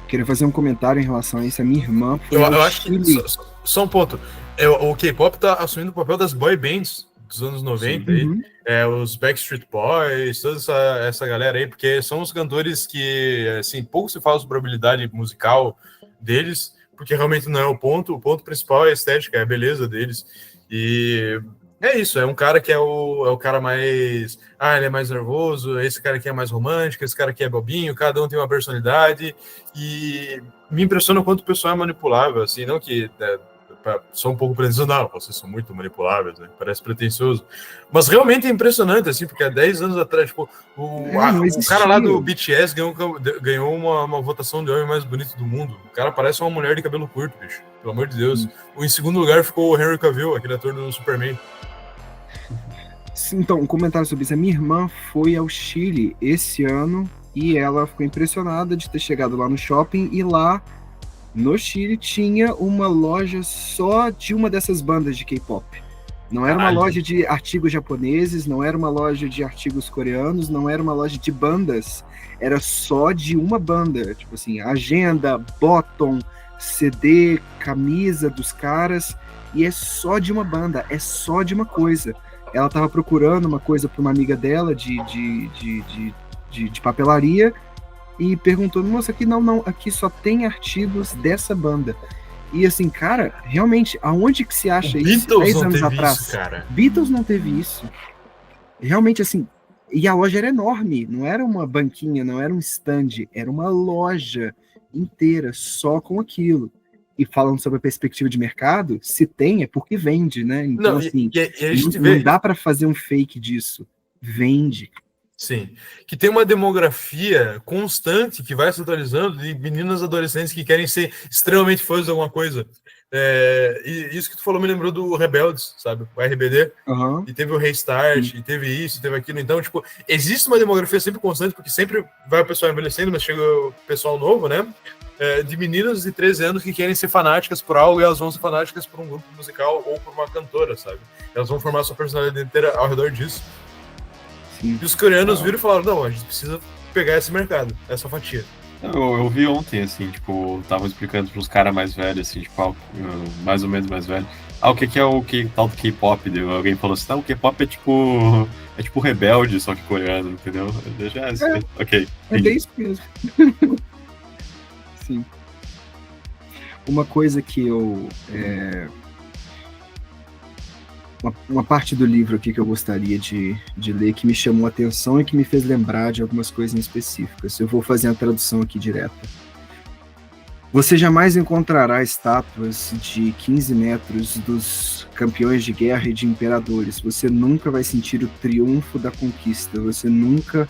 Queria fazer um comentário em relação a isso. A minha irmã foi Eu ao acho que, Chile. só um ponto, o K-pop tá assumindo o papel das boy bands dos anos 90 aí, os Backstreet Boys, toda essa galera aí, porque são os cantores que, assim, pouco se fala sobre a habilidade musical deles, porque realmente não é o ponto principal é a estética, é a beleza deles, e é isso, é um cara que é o cara mais, ele é mais nervoso, esse cara aqui é mais romântico, esse cara aqui é bobinho, cada um tem uma personalidade, e me impressiona o quanto o pessoal é manipulável, assim, não que... sou um pouco pretensioso, não, vocês são muito manipuláveis, né? Parece pretensioso. Mas realmente é impressionante, assim, porque há 10 anos atrás, tipo, o cara lá do BTS ganhou uma votação de homem mais bonito do mundo. O cara parece uma mulher de cabelo curto, bicho. Pelo amor de Deus. Em segundo lugar ficou o Henry Cavill, aquele ator do Superman. Então, um comentário sobre isso. A minha irmã foi ao Chile esse ano e ela ficou impressionada de ter chegado lá no shopping e lá no Chile tinha uma loja só de uma dessas bandas de K-pop. Não era uma loja de artigos japoneses, não era uma loja de artigos coreanos, não era uma loja de bandas. Era só de uma banda. Tipo assim, agenda, bottom, CD, camisa dos caras. E é só de uma banda, é só de uma coisa. Ela estava procurando uma coisa para uma amiga dela de papelaria e perguntou, moça, aqui não, aqui só tem artigos dessa banda. E assim, cara, realmente, aonde que se acha isso? 10 anos atrás? Isso, cara. Beatles não teve isso. Realmente, assim, e a loja era enorme, não era uma banquinha, não era um stand, era uma loja inteira só com aquilo. E falando sobre a perspectiva de mercado, se tem é porque vende, né? Então, assim, não dá para fazer um fake disso. Vende. Sim, que tem uma demografia constante que vai se atualizando de meninas adolescentes que querem ser extremamente fãs de alguma coisa. E isso que tu falou me lembrou do Rebeldes, sabe? O RBD. E teve o Restart, e teve isso, teve aquilo. Então, tipo, existe uma demografia sempre constante, porque sempre vai o pessoal envelhecendo, mas chega o pessoal novo, né? De meninas de 13 anos que querem ser fanáticas por algo e elas vão ser fanáticas por um grupo musical ou por uma cantora, sabe? Elas vão formar sua personalidade inteira ao redor disso. Sim. E os coreanos viram e falaram, não, a gente precisa pegar esse mercado, essa fatia. Eu vi ontem, assim, tipo, tava explicando pros caras mais velhos, assim, tipo, mais ou menos mais velho. O que é o tal do K-pop? Alguém falou assim, o K-pop é tipo Rebelde, só que coreano, entendeu? Ok. É bem isso mesmo. Sim. Uma coisa que eu... Uma parte do livro aqui que eu gostaria de ler, que me chamou a atenção e que me fez lembrar de algumas coisas específicas. Eu vou fazer a tradução aqui direta. Você jamais encontrará estátuas de 15 metros dos campeões de guerra e de imperadores. Você nunca vai sentir o triunfo da conquista. Você nunca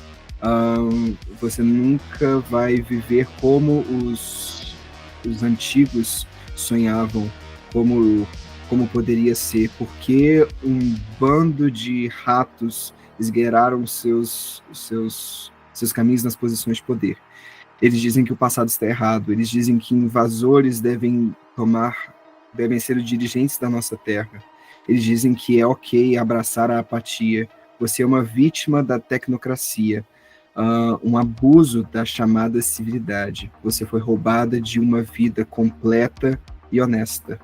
vai viver como os antigos sonhavam, como como poderia ser, porque um bando de ratos esgueiraram seus caminhos nas posições de poder. Eles dizem que o passado está errado, eles dizem que invasores devem ser os dirigentes da nossa terra. Eles dizem que é ok abraçar a apatia. Você é uma vítima da tecnocracia, um abuso da chamada civilidade. Você foi roubada de uma vida completa e honesta.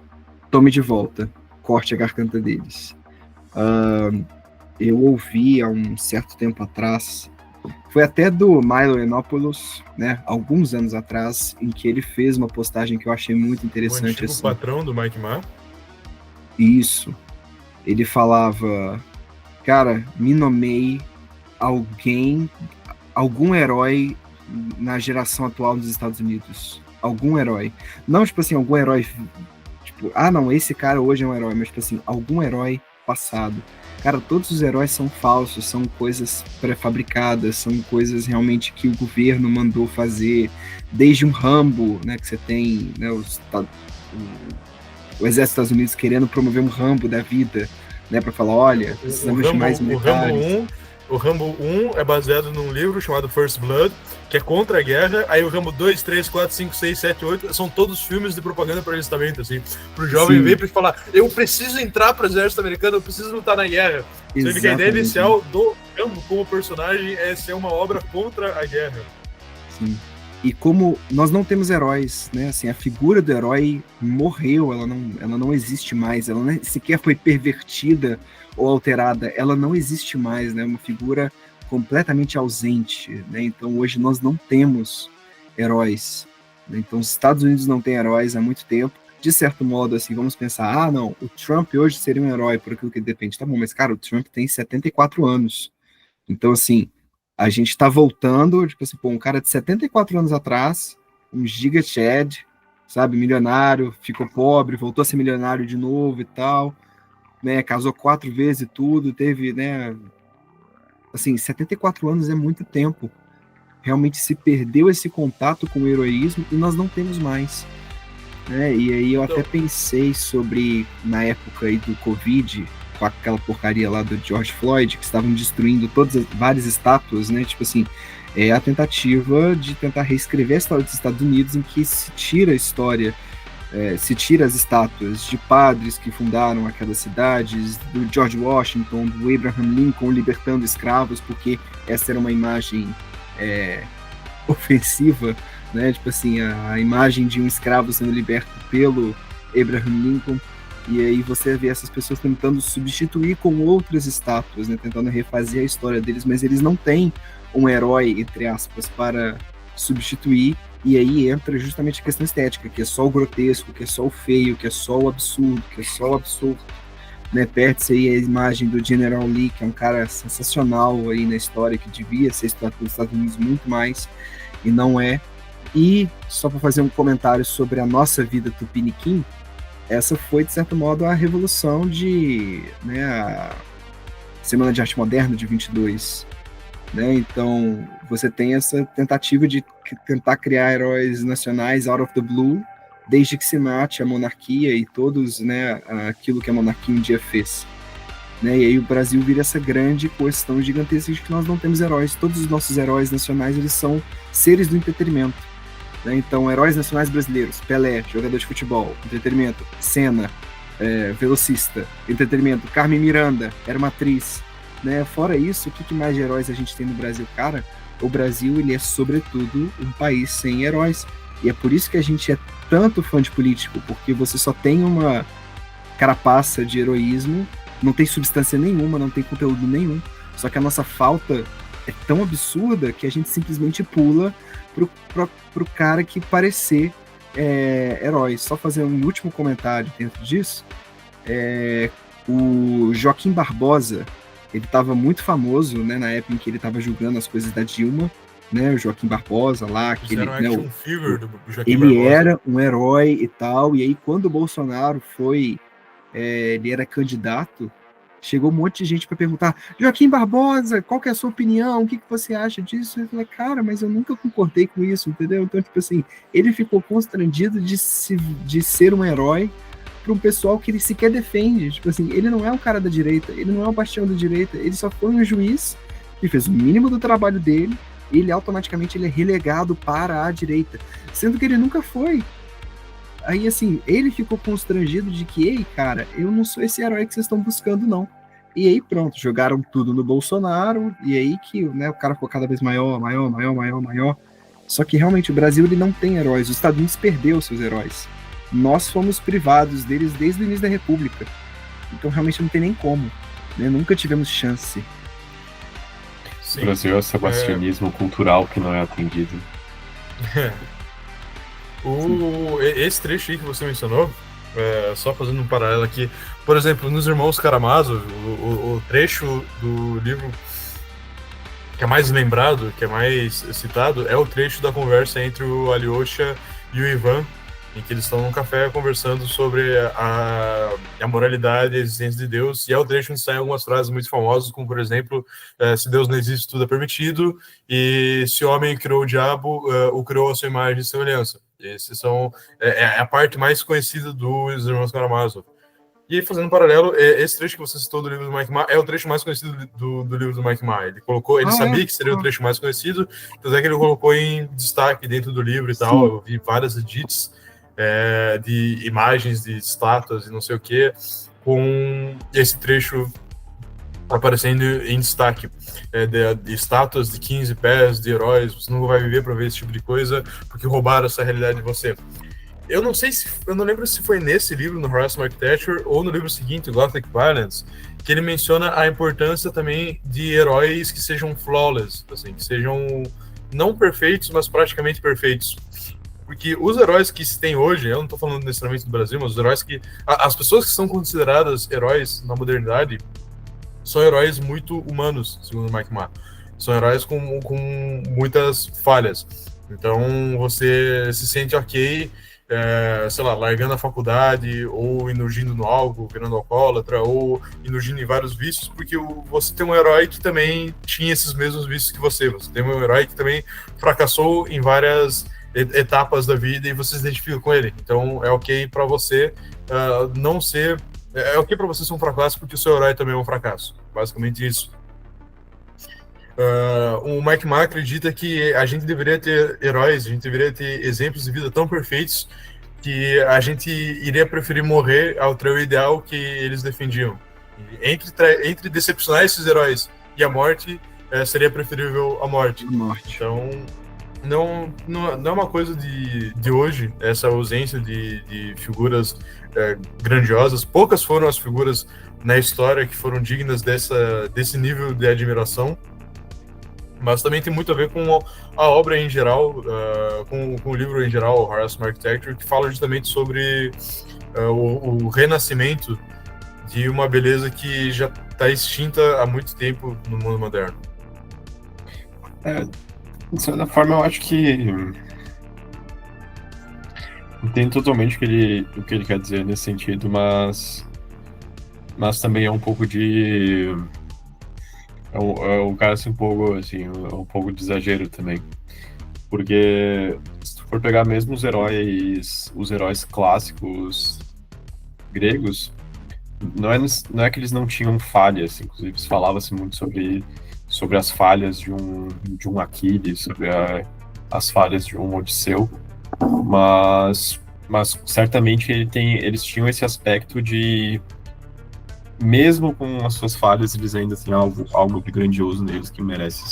Tome de volta, corte a garganta deles. Eu ouvi há um certo tempo atrás, foi até do Milo Yiannopoulos, né, alguns anos atrás, em que ele fez uma postagem que eu achei muito interessante. O antigo patrão do Mike Ma? Isso. Ele falava, cara, me nomeie algum herói na geração atual dos Estados Unidos. Algum herói. Não, tipo assim, algum herói, tipo, não, esse cara hoje é um herói, mas, tipo assim, algum herói passado. Cara, todos os heróis são falsos, são coisas pré-fabricadas, são coisas realmente que o governo mandou fazer, desde um Rambo, né, que você tem, né, o exército dos Estados Unidos querendo promover um Rambo da vida, né, para falar, olha, precisamos de mais militares. O Rambo 1 é baseado num livro chamado First Blood, que é contra a guerra. Aí o Rambo 2, 3, 4, 5, 6, 7, 8 são todos filmes de propaganda para alistamento, assim. Pro jovem ver e falar, eu preciso entrar pro exército americano, eu preciso lutar na guerra. Sendo que a ideia inicial do Rambo como personagem é ser uma obra contra a guerra. Sim. E como nós não temos heróis, né? Assim, a figura do herói morreu, ela não existe mais, ela nem sequer foi pervertida ou alterada, ela não existe mais, né? Uma figura completamente ausente, né? Então hoje nós não temos heróis, né? Então os Estados Unidos não têm heróis há muito tempo. De certo modo, assim, vamos pensar, não, o Trump hoje seria um herói por aquilo que depende. Tá bom, mas cara, o Trump tem 74 anos. Então, assim, a gente tá voltando, tipo assim, um cara de 74 anos atrás, um giga Chad, sabe, milionário, ficou pobre, voltou a ser milionário de novo e tal, né, casou 4 vezes e tudo, teve, né, assim, 74 anos é muito tempo. Realmente se perdeu esse contato com o heroísmo e nós não temos mais, né, e aí eu até pensei sobre, na época aí do Covid, com aquela porcaria lá do George Floyd, que estavam destruindo várias estátuas, né, tipo assim, é a tentativa de tentar reescrever a história dos Estados Unidos, em que se tira a história, se tira as estátuas de padres que fundaram aquelas cidades, do George Washington, do Abraham Lincoln libertando escravos, porque essa era uma imagem ofensiva, né, tipo assim, a imagem de um escravo sendo liberto pelo Abraham Lincoln. E aí você vê essas pessoas tentando substituir com outras estátuas, né, tentando refazer a história deles, mas eles não têm um herói, entre aspas, para substituir, e aí entra justamente a questão estética, que é só o grotesco, que é só o feio, que é só o absurdo, que é só o absurdo, né, perde-se aí a imagem do General Lee, que é um cara sensacional aí na história, que devia ser estudado pelos Estados Unidos muito mais, e não é. E, só para fazer um comentário sobre a nossa vida tupiniquim, essa foi, de certo modo, a revolução né, a Semana de Arte Moderna de 22, né? Então, você tem essa tentativa de tentar criar heróis nacionais out of the blue, desde que se mate a monarquia e todos, né, aquilo que a monarquia um dia fez. Né? E aí o Brasil vira essa grande questão gigantesca de que nós não temos heróis. Todos os nossos heróis nacionais, eles são seres do entretenimento. Né? Então, heróis nacionais brasileiros: Pelé, jogador de futebol; entretenimento, Senna, velocista; entretenimento, Carmen Miranda, era uma atriz. Né? Fora isso, o que mais de heróis a gente tem no Brasil? Cara, o Brasil, ele é sobretudo um país sem heróis. E é por isso que a gente é tanto fã de político, porque você só tem uma carapaça de heroísmo, não tem substância nenhuma, não tem conteúdo nenhum. Só que a nossa falta é tão absurda que a gente simplesmente pula pro cara que parecer herói. Só fazer um último comentário dentro disso. O Joaquim Barbosa, ele estava muito famoso, né, na época em que ele estava julgando as coisas da Dilma, né, o Joaquim Barbosa lá, aquele, né, ele era um herói e tal, e aí quando o Bolsonaro ele era candidato, chegou um monte de gente para perguntar: Joaquim Barbosa, qual que é a sua opinião? O que você acha disso? Eu falei: cara, mas eu nunca concordei com isso, entendeu? Então, tipo assim, ele ficou constrangido de ser um herói para um pessoal que ele sequer defende. Tipo assim, ele não é um cara da direita, ele não é um bastião da direita, ele só foi um juiz que fez o mínimo do trabalho dele, e ele automaticamente ele é relegado para a direita, sendo que ele nunca foi. Aí, assim, ele ficou constrangido de que, ei, cara, eu não sou esse herói que vocês estão buscando, não. E aí, pronto, jogaram tudo no Bolsonaro, e aí que, né, o cara ficou cada vez maior. Só que, realmente, o Brasil, ele não tem heróis. Os Estados Unidos perdeu seus heróis. Nós fomos privados deles desde o início da República. Então, realmente, não tem nem como. Né? Nunca tivemos chance. Sim. O Brasil é o sebastianismo cultural que não é atendido. Esse trecho aí que você mencionou, só fazendo um paralelo aqui, por exemplo, nos Irmãos Karamazov, o trecho do livro que é mais lembrado, que é mais citado, é o trecho da conversa entre o Alyosha e o Ivan, em que eles estão num café conversando sobre a moralidade e a existência de Deus, e é o trecho onde saem algumas frases muito famosas, como, por exemplo, se Deus não existe, tudo é permitido, e se o homem criou o diabo, o criou a sua imagem e semelhança. Esses são a parte mais conhecida dos Irmãos Karamazov. E fazendo um paralelo, esse trecho que você citou do livro do Mike Ma é o trecho mais conhecido do livro do Mike Ma. Ele sabia que seria o trecho mais conhecido, tanto é que ele colocou em destaque dentro do livro e tal. Eu vi várias edits de imagens de estátuas e não sei o que, com esse trecho aparecendo em destaque, de estátuas de 15 pés, de heróis. Você não vai viver para ver esse tipo de coisa, porque roubaram essa realidade de você. Eu não lembro se foi nesse livro, no Horace Architecture, ou no livro seguinte, Gothic Violence, que ele menciona a importância também de heróis que sejam flawless, assim, que sejam não perfeitos, mas praticamente perfeitos. Porque os heróis que se tem hoje, eu não estou falando necessariamente do Brasil, mas os heróis que... As pessoas que são consideradas heróis na modernidade são heróis muito humanos, segundo o Mike Ma. São heróis com muitas falhas. Então, você se sente ok, sei lá, largando a faculdade, ou indo no álcool, virando alcoólatra, ou indo em vários vícios, porque você tem um herói que também tinha esses mesmos vícios que você. Você tem um herói que também fracassou em várias etapas da vida e você se identifica com ele. Então é ok para você não ser... É ok para você ser um fracasso porque o seu herói também é um fracasso. Basicamente isso. O Mike Ma acredita que a gente deveria ter heróis, a gente deveria ter exemplos de vida tão perfeitos que a gente iria preferir morrer ao ter o ideal que eles defendiam. Entre decepcionar esses heróis e a morte, seria preferível a morte. Então, não é uma coisa de hoje, essa ausência de figuras grandiosas. Poucas foram as figuras na história que foram dignas desse nível de admiração. Mas também tem muito a ver com a obra em geral, com o livro em geral, Horace Architecture, que fala justamente sobre o renascimento de uma beleza que já está extinta há muito tempo no mundo moderno. De certa forma, eu acho que entendo totalmente o que ele quer dizer nesse sentido, mas também é um pouco de... o cara se empolgou, assim, um pouco de exagero também. Porque se tu for pegar mesmo os heróis clássicos gregos, não é que eles não tinham falhas, inclusive falava-se muito sobre as falhas de um Aquiles, sobre as falhas de um Odisseu, mas certamente eles tinham esse aspecto de, mesmo com as suas falhas, eles ainda têm algo de grandioso neles que merece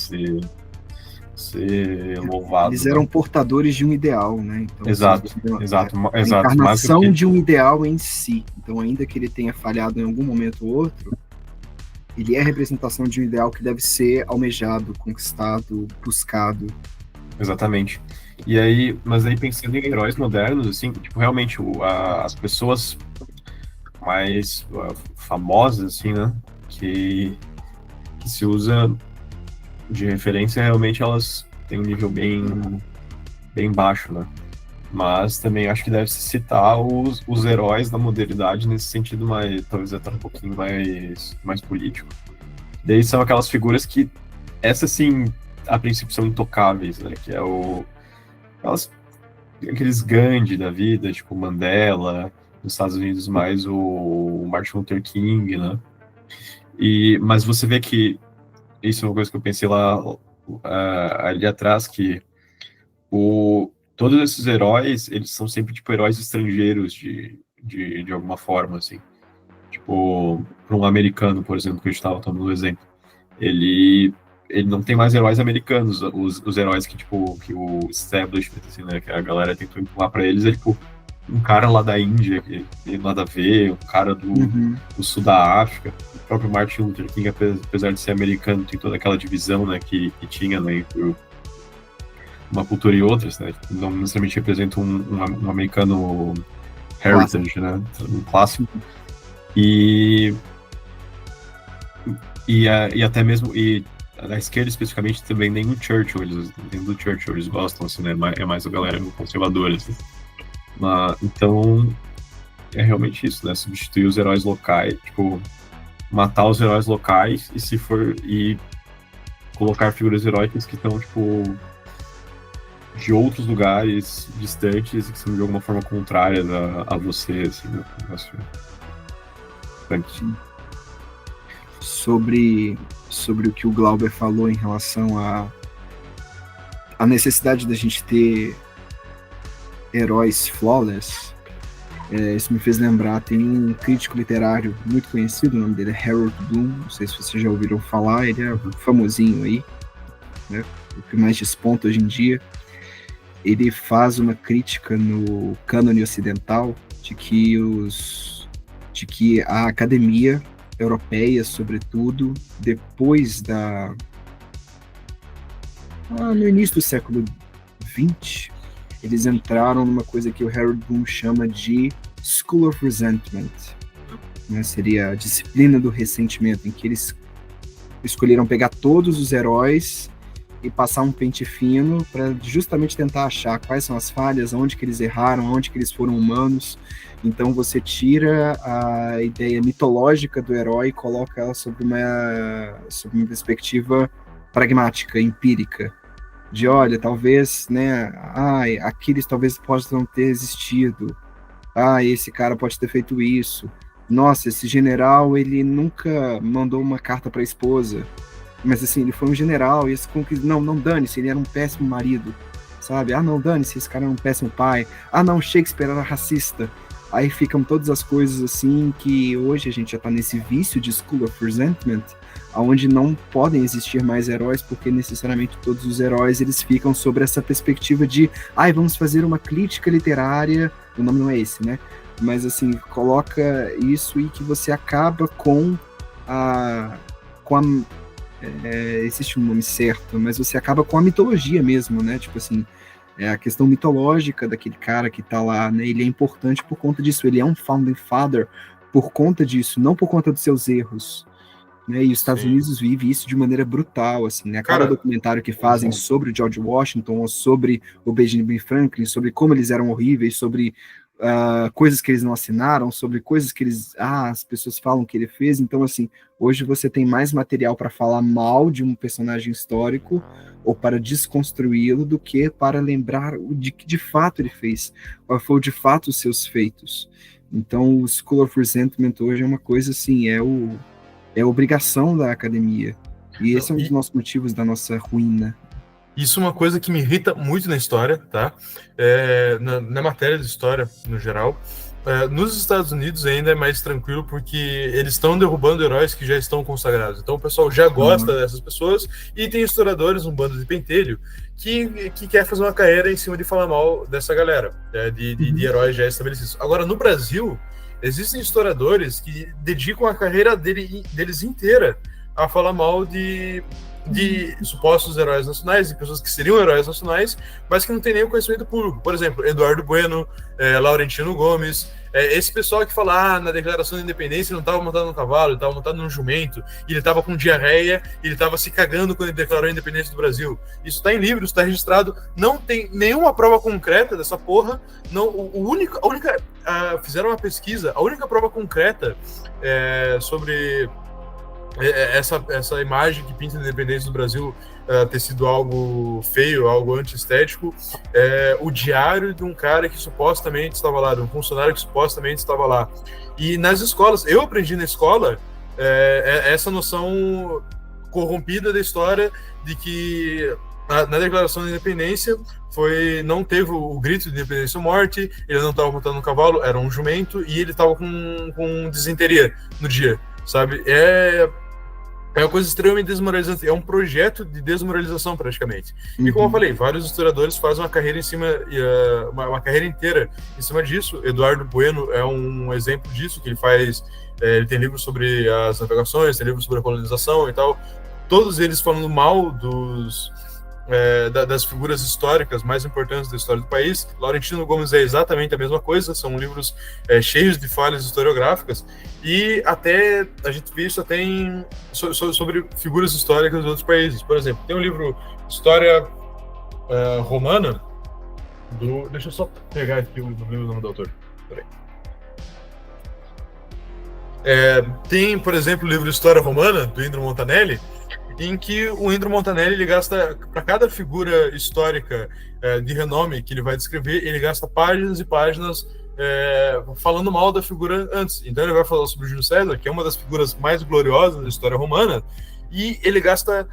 ser louvado. Eles eram portadores de um ideal, né? Então, exato. A encarnação de um ideal em si. Então, ainda que ele tenha falhado em algum momento ou outro, ele é a representação de um ideal que deve ser almejado, conquistado, buscado. Exatamente. Mas aí pensando em heróis modernos, assim, tipo, realmente as pessoas mais famosas, assim, né, que se usa de referência, realmente elas têm um nível bem baixo, né? Mas também acho que deve se citar os heróis da modernidade nesse sentido talvez até um pouquinho mais político. Daí são aquelas figuras que, essas sim, a princípio são intocáveis, né? Que é aqueles Gandhi da vida, tipo Mandela, nos Estados Unidos mais o Martin Luther King, né? Mas você vê que isso é uma coisa que eu pensei lá ali atrás, que todos esses heróis, eles são sempre, tipo, heróis estrangeiros de alguma forma, assim. Tipo, para um americano, por exemplo, que a gente estava tomando o exemplo, ele não tem mais heróis americanos. Os heróis que, tipo, que o establishment, assim, né, que a galera tentou empurrar para eles, é, tipo, um cara lá da Índia, que tem nada a ver, um cara do sul da África. O próprio Martin Luther King, apesar de ser americano, tem toda aquela divisão, né, que tinha, né, entre uma cultura e outras, né, não necessariamente representa um americano heritage, né, um clássico. E até mesmo na esquerda especificamente também nem do Churchill eles gostam, assim, né, é mais a galera conservadora, assim. Então é realmente isso, né, substituir os heróis locais, tipo, matar os heróis locais e colocar figuras heróicas que estão, tipo, de outros lugares distantes e que são de alguma forma contrárias a você, assim, né? Sobre o que o Glauber falou em relação à necessidade da gente ter heróis flawless, isso me fez lembrar, tem um crítico literário muito conhecido, o nome dele é Harold Bloom, não sei se vocês já ouviram falar, ele é famosinho aí, né, o que mais desponta hoje em dia. Ele faz uma crítica no cânone ocidental de que a academia europeia, sobretudo, depois no início do século XX, eles entraram numa coisa que o Harold Bloom chama de School of Resentment, né? Seria a disciplina do ressentimento, em que eles escolheram pegar todos os heróis e passar um pente fino para justamente tentar achar quais são as falhas, onde que eles erraram, onde que eles foram humanos. Então você tira a ideia mitológica do herói e coloca ela sob uma perspectiva pragmática, empírica, de olha, talvez, né, Aquiles talvez possa não ter existido, esse cara pode ter feito isso, nossa, esse general, ele nunca mandou uma carta para a esposa, mas assim, ele foi um general, e esse não dane-se, ele era um péssimo marido, sabe? Não, dane-se, esse cara era um péssimo pai. Não, Shakespeare era racista. Aí ficam todas as coisas assim que hoje a gente já tá nesse vício de School of Resentment, onde não podem existir mais heróis, porque necessariamente todos os heróis, eles ficam sobre essa perspectiva de vamos fazer uma crítica literária, o nome não é esse, né? Mas assim, coloca isso e que você acaba com existe um nome certo, mas você acaba com a mitologia mesmo, né? Tipo assim, a questão mitológica daquele cara que tá lá, né? Ele é importante por conta disso, ele é um founding father por conta disso, não por conta dos seus erros, né? E os Estados Unidos vive isso de maneira brutal, assim, né? Cada documentário que fazem sobre o George Washington, ou sobre o Benjamin Franklin, sobre como eles eram horríveis, sobre coisas que eles não assinaram, sobre coisas que as pessoas falam que ele fez. Então, assim, hoje você tem mais material para falar mal de um personagem histórico ou para desconstruí-lo do que para lembrar de que de fato ele fez, qual foi de fato os seus feitos. Então, o School of Resentment hoje é uma coisa assim, é a obrigação da academia, e esse é um dos nossos motivos da nossa ruína. Isso é uma coisa que me irrita muito na história, tá? Na matéria de história, no geral. Nos Estados Unidos ainda é mais tranquilo, porque eles estão derrubando heróis que já estão consagrados. Então o pessoal já gosta dessas pessoas, e tem historiadores, um bando de pentelho, que quer fazer uma carreira em cima de falar mal dessa galera, de heróis já estabelecidos. Agora, no Brasil, existem historiadores que dedicam a carreira deles inteira a falar mal de supostos heróis nacionais, de pessoas que seriam heróis nacionais, mas que não tem nenhum conhecimento público. Por exemplo, Eduardo Bueno, Laurentino Gomes, esse pessoal que fala, na declaração de independência ele não estava montado no cavalo, ele estava montado num jumento, e ele estava com diarreia, e ele estava se cagando quando ele declarou a independência do Brasil. Isso está em livros, está registrado, não tem nenhuma prova concreta dessa porra. Não, fizeram uma pesquisa, a única prova concreta sobre essa imagem que pinta a independência do Brasil ter sido algo feio, algo antiestético, o diário de um cara que supostamente estava lá, de um funcionário que supostamente estava lá. E nas escolas, eu aprendi na escola essa noção corrompida da história de que na Declaração da Independência não teve o grito de independência ou morte, ele não estava montando um cavalo, era um jumento, e ele estava com disenteria no dia, sabe? É uma coisa extremamente desmoralizante, é um projeto de desmoralização praticamente. E como eu falei, vários historiadores fazem uma carreira em cima, uma carreira inteira em cima disso. Eduardo Bueno é um exemplo disso, que ele tem livros sobre as navegações, tem livros sobre a colonização e tal, todos eles falando mal das figuras históricas mais importantes da história do país. Laurentino Gomes é exatamente a mesma coisa, são livros cheios de falhas historiográficas, e até a gente vê isso até sobre figuras históricas de outros países. Por exemplo, tem um livro História Romana, deixa eu só pegar aqui o nome do autor. Peraí. Tem, por exemplo, o livro História Romana, do Indro Montanelli, em que o Indro Montanelli ele gasta, para cada figura histórica de renome que ele vai descrever, ele gasta páginas e páginas falando mal da figura antes. Então ele vai falar sobre Júlio César, que é uma das figuras mais gloriosas da história romana, e ele gasta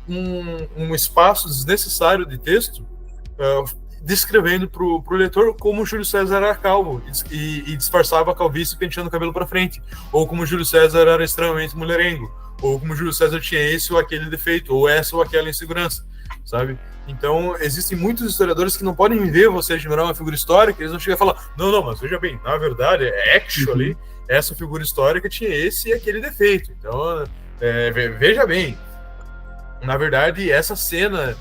um espaço desnecessário de texto descrevendo para o leitor como Júlio César era calvo e disfarçava a calvície penteando o cabelo para frente, ou como Júlio César era extremamente mulherengo, ou como Júlio César tinha esse ou aquele defeito, ou essa ou aquela insegurança, sabe? Então, existem muitos historiadores que não podem ver você admirar uma figura histórica, eles não chegam a falar, não, mas veja bem, na verdade, actually, essa figura histórica tinha esse e aquele defeito. Então, veja bem, na verdade, essa cena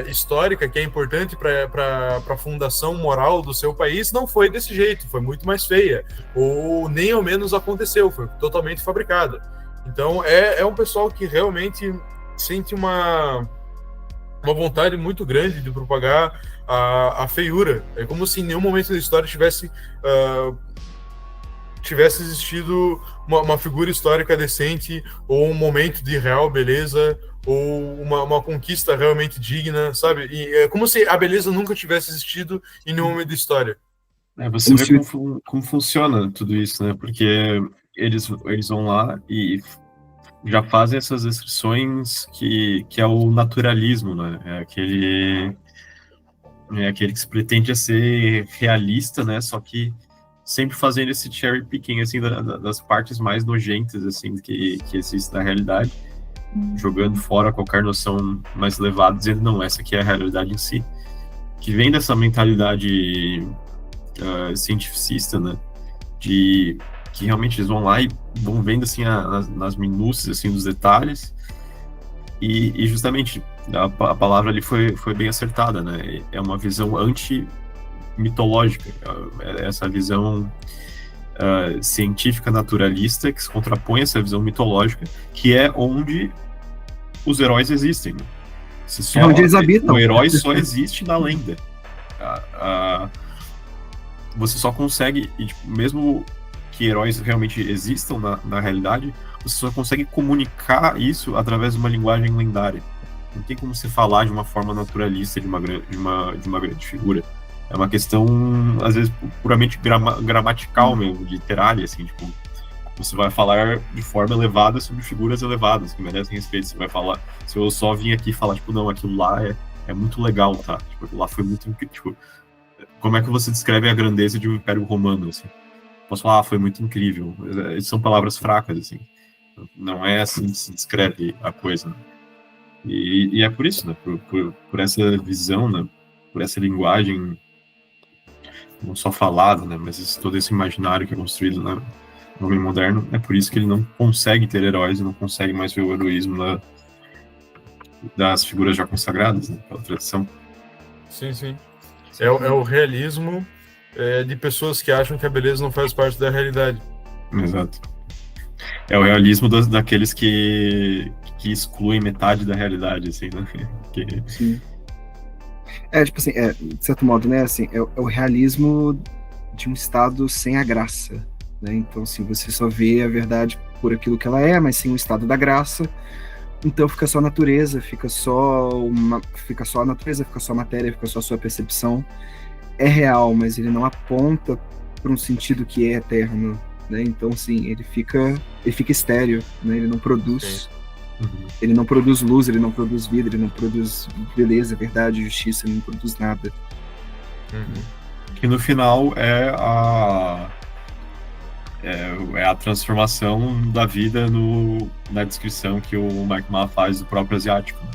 histórica que é importante para a fundação moral do seu país não foi desse jeito, foi muito mais feia, ou nem ao menos aconteceu, foi totalmente fabricada. Então, é um pessoal que realmente sente uma vontade muito grande de propagar a feiura. É como se em nenhum momento da história tivesse existido uma figura histórica decente, ou um momento de real beleza, ou uma conquista realmente digna, sabe? E é como se a beleza nunca tivesse existido em nenhum momento da história. Você vê como funciona tudo isso, né? Porque eles vão lá e já fazem essas descrições que é o naturalismo, né? É aquele que se pretende ser realista, né? Só que sempre fazendo esse cherry picking, assim, das partes mais nojentas, assim, que existe na realidade, jogando fora qualquer noção mais elevada, dizendo, não, essa aqui é a realidade em si, que vem dessa mentalidade cientificista, né? Que realmente eles vão lá e vão vendo assim nas minúcias assim dos detalhes, e justamente a palavra ali foi bem acertada, né? É uma visão anti-mitológica, essa visão científica naturalista que se contrapõe a essa visão mitológica, que é onde os heróis existem, né? Onde eles habitam. O herói só existe na lenda. Você só consegue, mesmo que heróis realmente existam na realidade, você só consegue comunicar isso através de uma linguagem lendária. Não tem como você falar de uma forma naturalista de uma grande figura. É uma questão, às vezes, puramente gramatical mesmo, literária, assim, tipo, você vai falar de forma elevada sobre figuras elevadas, que merecem respeito. Você vai falar, se eu só vim aqui falar, tipo, não, aquilo lá é muito legal, tá? Tipo, aquilo lá foi muito incrível. Tipo, como é que você descreve a grandeza de um Império Romano, assim? Posso falar, foi muito incrível. São palavras fracas, assim. Não é assim que se descreve a coisa, né? E é por isso, né? Por essa visão, né? Por essa linguagem não só falada, né? Mas todo esse imaginário que é construído no homem moderno, é por isso que ele não consegue ter heróis e não consegue mais ver o heroísmo das figuras já consagradas, né? Pela tradição. Sim. É o realismo de pessoas que acham que a beleza não faz parte da realidade. Exato. É o realismo daqueles que excluem metade da realidade, assim, né? Sim. Tipo assim, de certo modo, né, assim, é o realismo de um estado sem a graça, né? Então, assim, você só vê a verdade por aquilo que ela é, mas sim o estado da graça. Então fica só a natureza, fica só a natureza, fica só a matéria, fica só a sua percepção. É real, mas ele não aponta para um sentido que é eterno, né? Então, sim, ele fica estéreo, né? Ele não produz. Ele não produz luz, ele não produz vida, ele não produz beleza, verdade, justiça, ele não produz nada. Que no final é a transformação da vida na descrição que o Mike Ma faz do próprio asiático.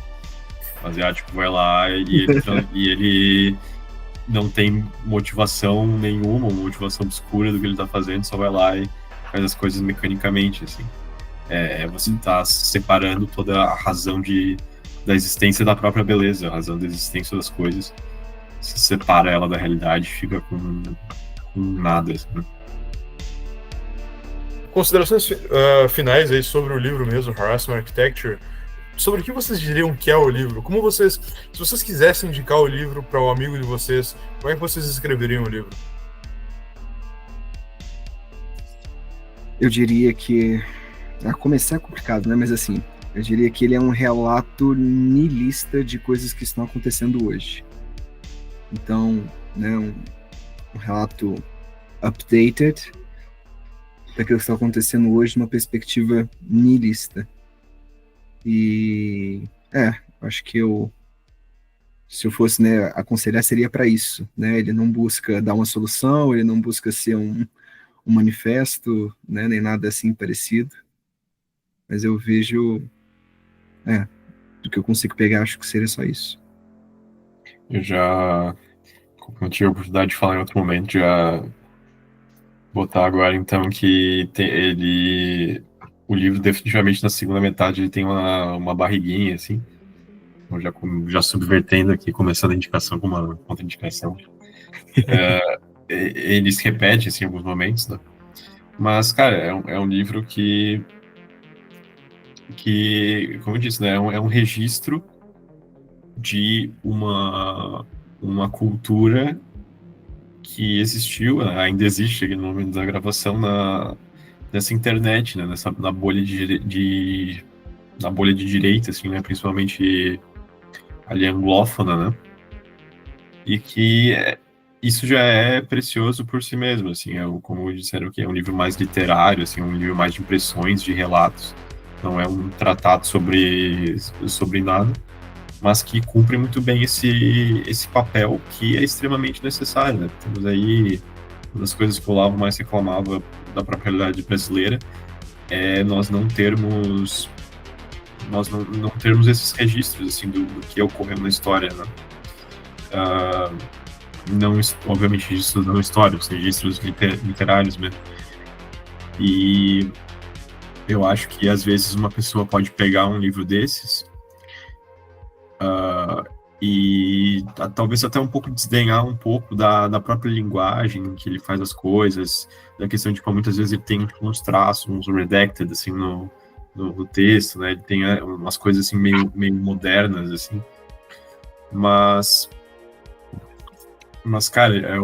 O asiático vai lá e ele não tem motivação nenhuma, uma motivação obscura do que ele tá fazendo, só vai lá e faz as coisas mecanicamente, assim. Você tá separando toda a razão da existência da própria beleza, a razão da existência das coisas. Se separa ela da realidade, fica com nada, assim. Considerações finais aí sobre o livro mesmo, Harassment Architecture. Sobre o que vocês diriam que é o livro? Se vocês quisessem indicar o livro para um amigo de vocês, como é que vocês escreveriam o livro? Eu diria que... começar é complicado, né? Mas assim, eu diria que ele é um relato nihilista de coisas que estão acontecendo hoje. Então, né, um relato updated daquilo que está acontecendo hoje numa perspectiva nihilista. E acho que se eu fosse, né, aconselhar, seria para isso, né? Ele não busca dar uma solução, ele não busca ser um manifesto, né, nem nada assim parecido. Mas eu vejo, do que eu consigo pegar, acho que seria só isso. Eu já, como eu tive a oportunidade de falar em outro momento, já botar agora então que o livro definitivamente na segunda metade ele tem uma barriguinha, assim, já subvertendo aqui, começando a indicação com uma contra-indicação. Ele se repete, assim, em alguns momentos, né? Mas, cara, é um livro que, como eu disse, né, é um registro de uma cultura que existiu, ainda existe aqui no momento da gravação, nessa internet, né, na bolha na bolha de direita, assim, né, principalmente ali anglófona, né, e que isso já é precioso por si mesmo, assim, como disseram que é um livro mais literário, assim, um livro mais de impressões, de relatos, não é um tratado sobre nada, mas que cumpre muito bem esse papel que é extremamente necessário, né? Temos aí, uma das coisas que o Olavo mais reclamava da própria realidade brasileira é nós não termos esses registros, assim, do que ocorreu na história, né? Não, obviamente, registros não históricos, registros literários mesmo. E eu acho que, às vezes, uma pessoa pode pegar um livro desses e talvez até um pouco desdenhar um pouco da própria linguagem que ele faz as coisas, da questão de como muitas vezes ele tem uns traços, uns redacted, assim, no texto, né? Ele tem umas coisas, assim, meio modernas, assim. Mas cara,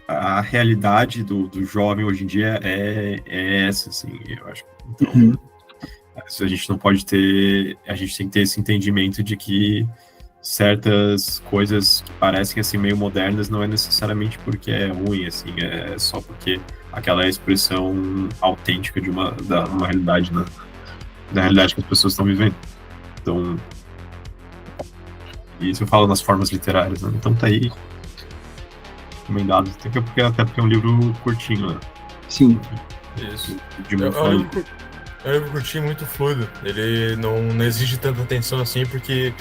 a realidade do jovem hoje em dia é essa, assim, eu acho. Então, a gente não pode a gente tem que ter esse entendimento de que certas coisas que parecem, assim, meio modernas não é necessariamente porque é ruim, assim, é só porque aquela é a expressão autêntica de uma realidade, né? Da realidade que as pessoas estão vivendo. Então, isso eu falo nas formas literárias, né? Então tá aí recomendado, até porque é um livro curtinho, né? Sim. Isso. É um livro curtinho, muito fluido. Ele não exige tanta atenção assim, porque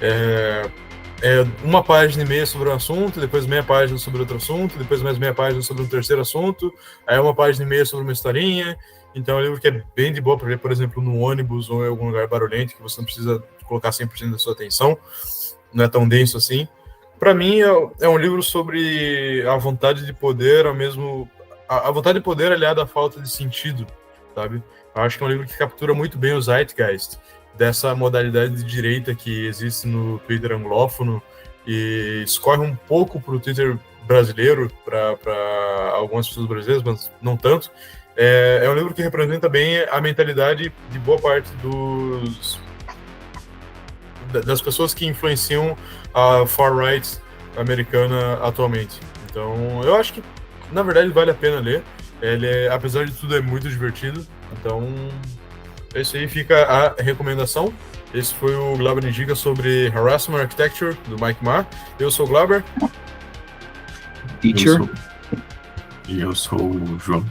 é uma página e meia sobre um assunto, depois meia página sobre outro assunto, depois mais meia página sobre um terceiro assunto, aí uma página e meia sobre uma historinha. Então é um livro que é bem de boa para ler, por exemplo, no ônibus ou em algum lugar barulhento, que você não precisa colocar 100% da sua atenção, não é tão denso assim. Para mim é um livro sobre a vontade de poder, a vontade de poder aliada à falta de sentido, sabe? Eu acho que é um livro que captura muito bem o zeitgeist dessa modalidade de direita que existe no Twitter anglófono e escorre um pouco para o Twitter brasileiro, para algumas pessoas brasileiras, mas não tanto. É um livro que representa bem a mentalidade de boa parte das pessoas que influenciam a far-right americana atualmente. Então, eu acho que, na verdade, vale a pena ler. Ele, apesar de tudo, é muito divertido. Então, esse aí fica a recomendação. Esse foi o Glauber Indica sobre Harassment Architecture, do Mike Ma. Eu sou o Glauber. Teacher. E eu sou o João.